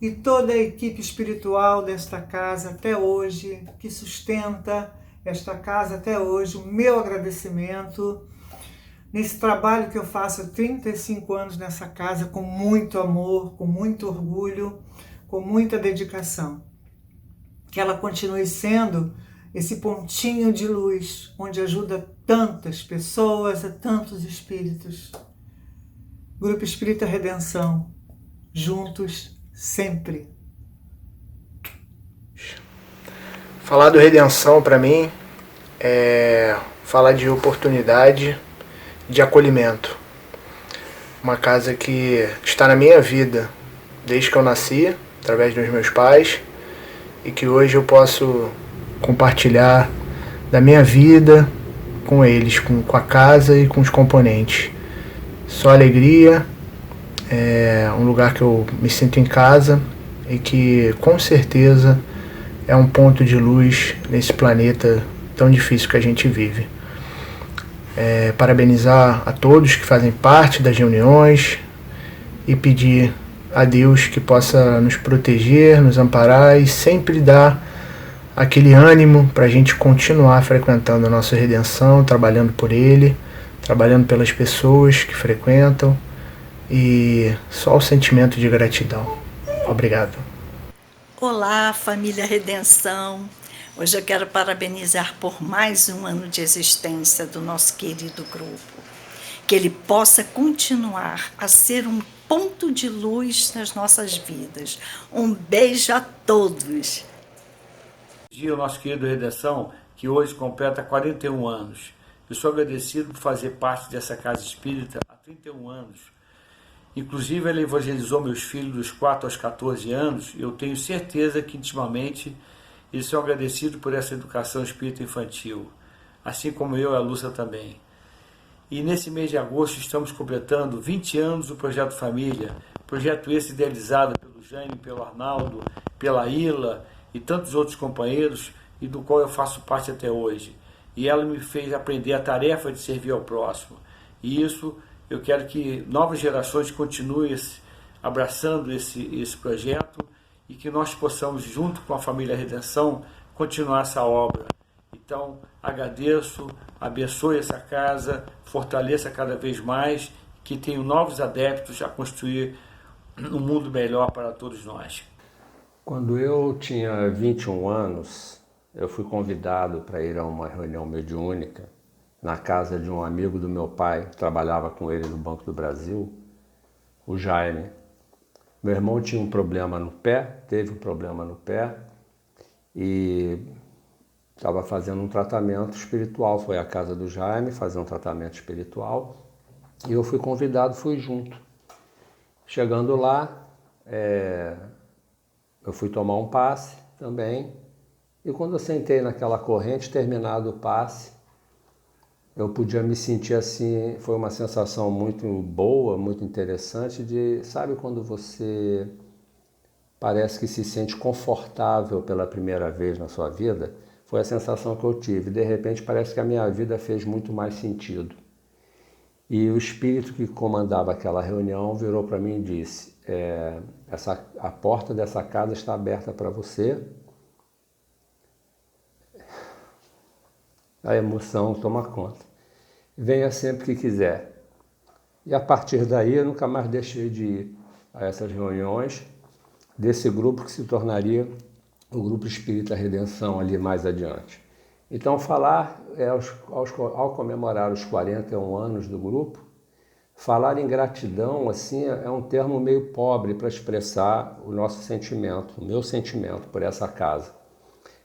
[SPEAKER 8] e toda a equipe espiritual desta casa até hoje, que sustenta esta casa até hoje. O meu agradecimento nesse trabalho que eu faço há 35 anos nessa casa, com muito amor, com muito orgulho, com muita dedicação. Que ela continue sendo esse pontinho de luz, onde ajuda tantas pessoas, a tantos espíritos. Grupo Espírita Redenção, juntos sempre.
[SPEAKER 9] Falar do Redenção para mim é falar de oportunidade, de acolhimento. Uma casa que está na minha vida desde que eu nasci, através dos meus pais, e que hoje eu posso compartilhar da minha vida com eles, com a casa e com os componentes. Só alegria, é um lugar que eu me sinto em casa e que com certeza é um ponto de luz nesse planeta tão difícil que a gente vive. Parabenizar a todos que fazem parte das reuniões e pedir a Deus que possa nos proteger, nos amparar e sempre dar aquele ânimo para a gente continuar frequentando a nossa redenção, trabalhando por Ele, trabalhando pelas pessoas que frequentam, e só o sentimento de gratidão. Obrigado.
[SPEAKER 10] Olá, família Redenção. Hoje eu quero parabenizar por mais um ano de existência do nosso querido grupo. Que ele possa continuar a ser um ponto de luz nas nossas vidas. Um beijo a todos.
[SPEAKER 11] O nosso querido Redenção, que hoje completa 41 anos. Eu sou agradecido por fazer parte dessa casa espírita há 31 anos. Inclusive, ele evangelizou meus filhos dos 4 aos 14 anos, e eu tenho certeza que, intimamente, eles são agradecidos por essa educação espírita infantil, assim como eu e a Lúcia também. E nesse mês de agosto estamos completando 20 anos do Projeto Família, projeto esse idealizado pelo Jaime, pelo Arnaldo, pela Ila e tantos outros companheiros, e do qual eu faço parte até hoje. E ela me fez aprender a tarefa de servir ao próximo. E isso eu quero que novas gerações continuem abraçando esse projeto e que nós possamos, junto com a família Redenção, continuar essa obra. Então, agradeço, abençoe essa casa, fortaleça cada vez mais, que tenham novos adeptos a construir um mundo melhor para todos nós.
[SPEAKER 12] Quando eu tinha 21 anos, eu fui convidado para ir a uma reunião mediúnica na casa de um amigo do meu pai, que trabalhava com ele no Banco do Brasil, o Jaime. Meu irmão tinha um problema no pé, teve um problema no pé e estava fazendo um tratamento espiritual. Foi à casa do Jaime fazer um tratamento espiritual e eu fui convidado, fui junto. Chegando lá, eu fui tomar um passe também e quando eu sentei naquela corrente, terminado o passe, eu podia me sentir assim, foi uma sensação muito boa, muito interessante de, sabe quando você parece que se sente confortável pela primeira vez na sua vida? Foi a sensação que eu tive. De repente parece que a minha vida fez muito mais sentido. E o espírito que comandava aquela reunião virou para mim e disse, a porta dessa casa está aberta para você. A emoção toma conta. Venha sempre que quiser. E a partir daí eu nunca mais deixei de ir a essas reuniões desse grupo que se tornaria o Grupo Espírita Redenção ali mais adiante. Então falar, ao comemorar os 41 anos do grupo, falar em gratidão assim, é um termo meio pobre para expressar o nosso sentimento, o meu sentimento por essa casa.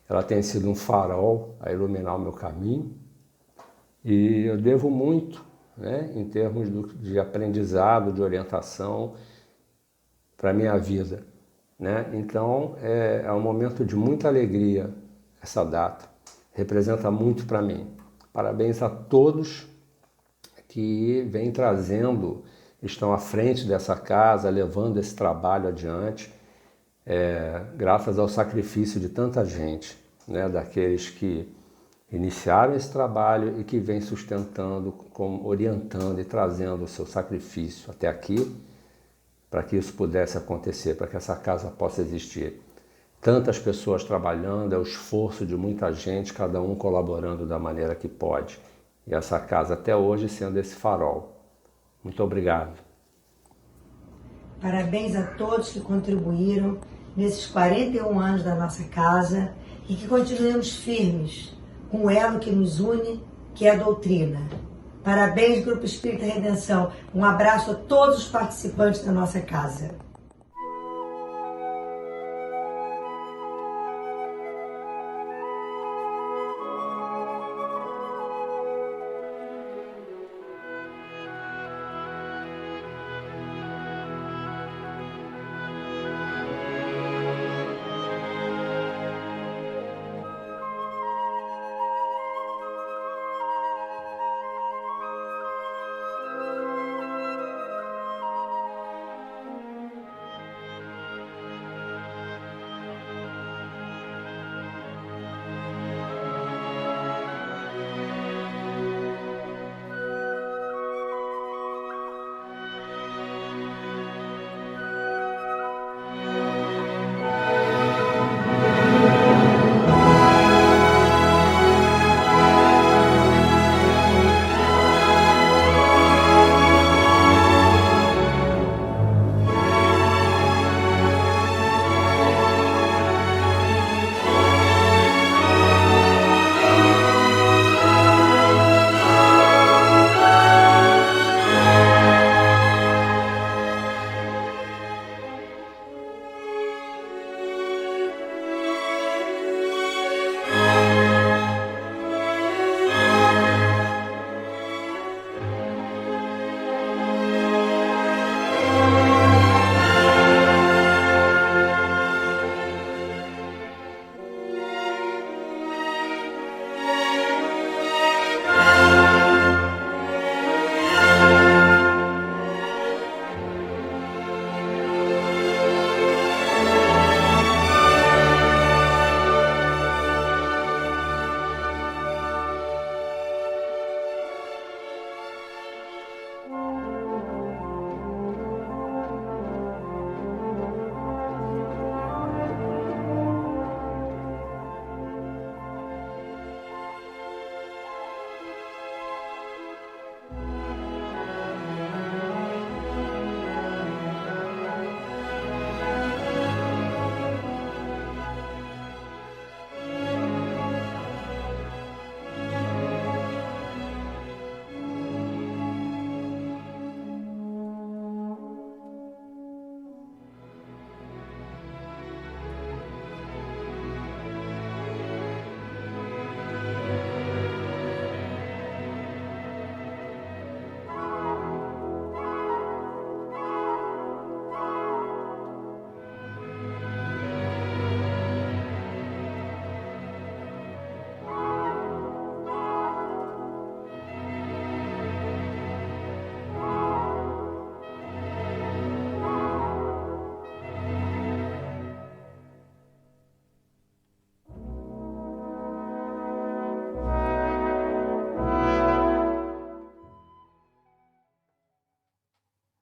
[SPEAKER 12] Ela tem sido um farol a iluminar o meu caminho e eu devo muito, né, em termos de aprendizado, de orientação para a minha vida, né? Então é um momento de muita alegria essa data, representa muito para mim. Parabéns a todos que vêm trazendo, estão à frente dessa casa, levando esse trabalho adiante, graças ao sacrifício de tanta gente, né, daqueles que iniciaram esse trabalho e que vêm sustentando, orientando e trazendo o seu sacrifício até aqui, para que isso pudesse acontecer, para que essa casa possa existir. Tantas pessoas trabalhando, é o esforço de muita gente, cada um colaborando da maneira que pode. E essa casa até hoje sendo esse farol. Muito obrigado.
[SPEAKER 13] Parabéns a todos que contribuíram nesses 41 anos da nossa casa e que continuemos firmes com o elo que nos une, que é a doutrina. Parabéns, Grupo Espírita Redenção. Um abraço a todos os participantes da nossa casa.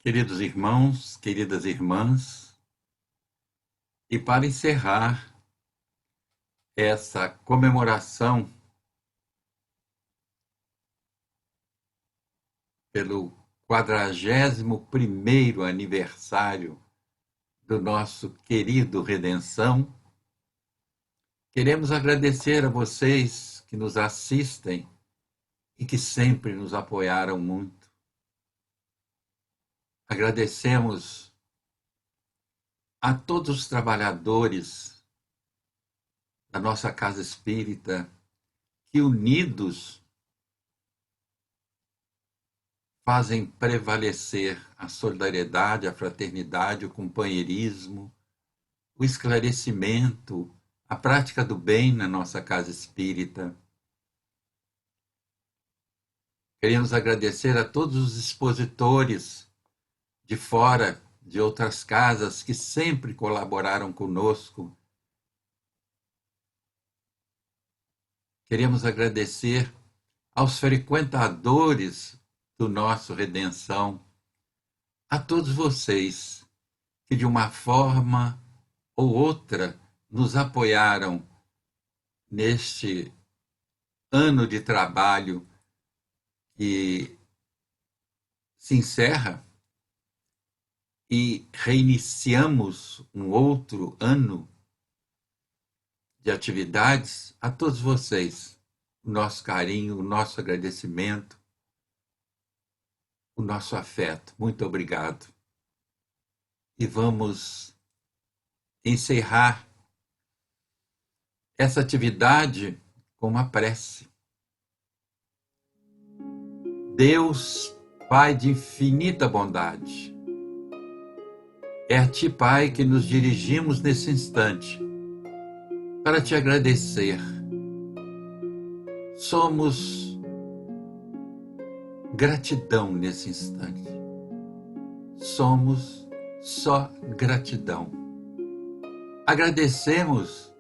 [SPEAKER 1] Queridos irmãos, queridas irmãs, e para encerrar essa comemoração pelo 41º aniversário do nosso querido Redenção, queremos agradecer a vocês que nos assistem e que sempre nos apoiaram muito. Agradecemos a todos os trabalhadores da nossa Casa Espírita que, unidos, fazem prevalecer a solidariedade, a fraternidade, o companheirismo, o esclarecimento, a prática do bem na nossa Casa Espírita. Queremos agradecer a todos os expositores de fora, de outras casas, que sempre colaboraram conosco. Queremos agradecer aos frequentadores do nosso Redenção, a todos vocês que, de uma forma ou outra, nos apoiaram neste ano de trabalho que se encerra e reiniciamos um outro ano de atividades. A todos vocês, o nosso carinho, o nosso agradecimento, o nosso afeto. Muito obrigado. E vamos encerrar essa atividade com uma prece. Deus, Pai de infinita bondade, é a Ti, Pai, que nos dirigimos nesse instante para Te agradecer. Somos gratidão nesse instante. Somos só gratidão. Agradecemos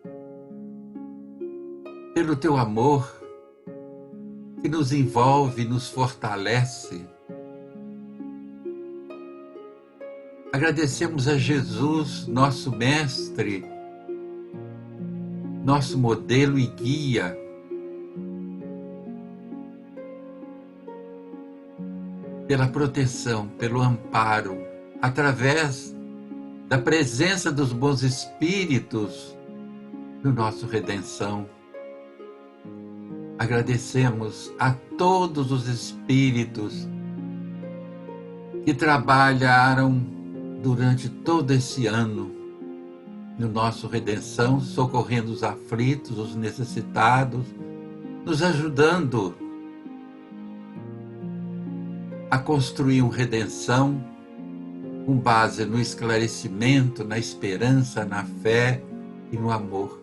[SPEAKER 1] pelo Teu amor que nos envolve, nos fortalece. Agradecemos a Jesus, nosso mestre, nosso modelo e guia. Pela proteção, pelo amparo, através da presença dos bons espíritos do nosso Redenção. Agradecemos a todos os espíritos que trabalharam durante todo esse ano no nosso Redenção, socorrendo os aflitos, os necessitados, nos ajudando a construir uma redenção com base no esclarecimento, na esperança, na fé e no amor,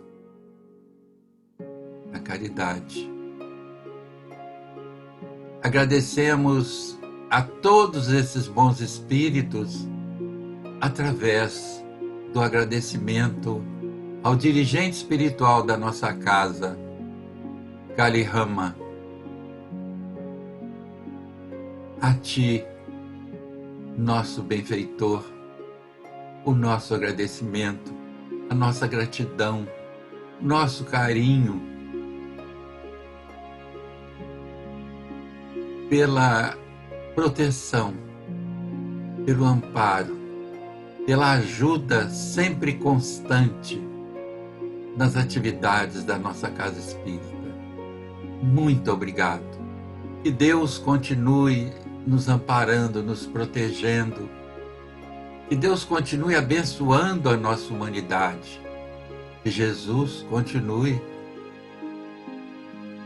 [SPEAKER 1] na caridade. Agradecemos a todos esses bons espíritos através do agradecimento ao dirigente espiritual da nossa casa, Kali Rama. A Ti, nosso benfeitor, o nosso agradecimento, a nossa gratidão, nosso carinho pela proteção, pelo amparo, pela ajuda sempre constante nas atividades da nossa Casa Espírita. Muito obrigado. Que Deus continue nos amparando, nos protegendo. Que Deus continue abençoando a nossa humanidade. Que Jesus continue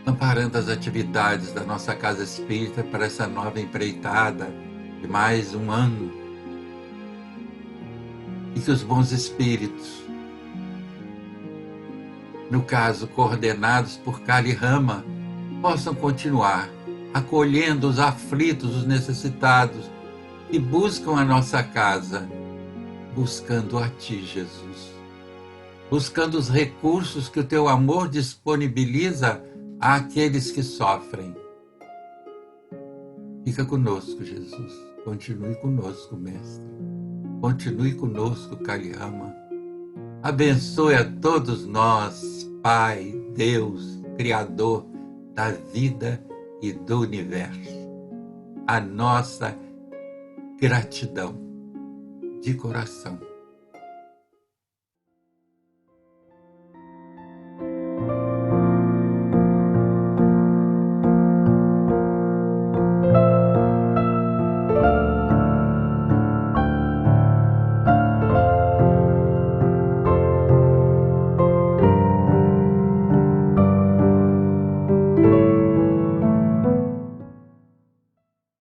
[SPEAKER 1] amparando as atividades da nossa Casa Espírita para essa nova empreitada de mais um ano. E que os bons espíritos, no caso coordenados por Kali Rama, possam continuar acolhendo os aflitos, os necessitados, que buscam a nossa casa, buscando a Ti, Jesus, buscando os recursos que o Teu amor disponibiliza àqueles que sofrem. Fica conosco, Jesus. Continue conosco, Mestre. Continue conosco, Kaliyama. Abençoe a todos nós, Pai, Deus, Criador da vida e do universo. A nossa gratidão de coração.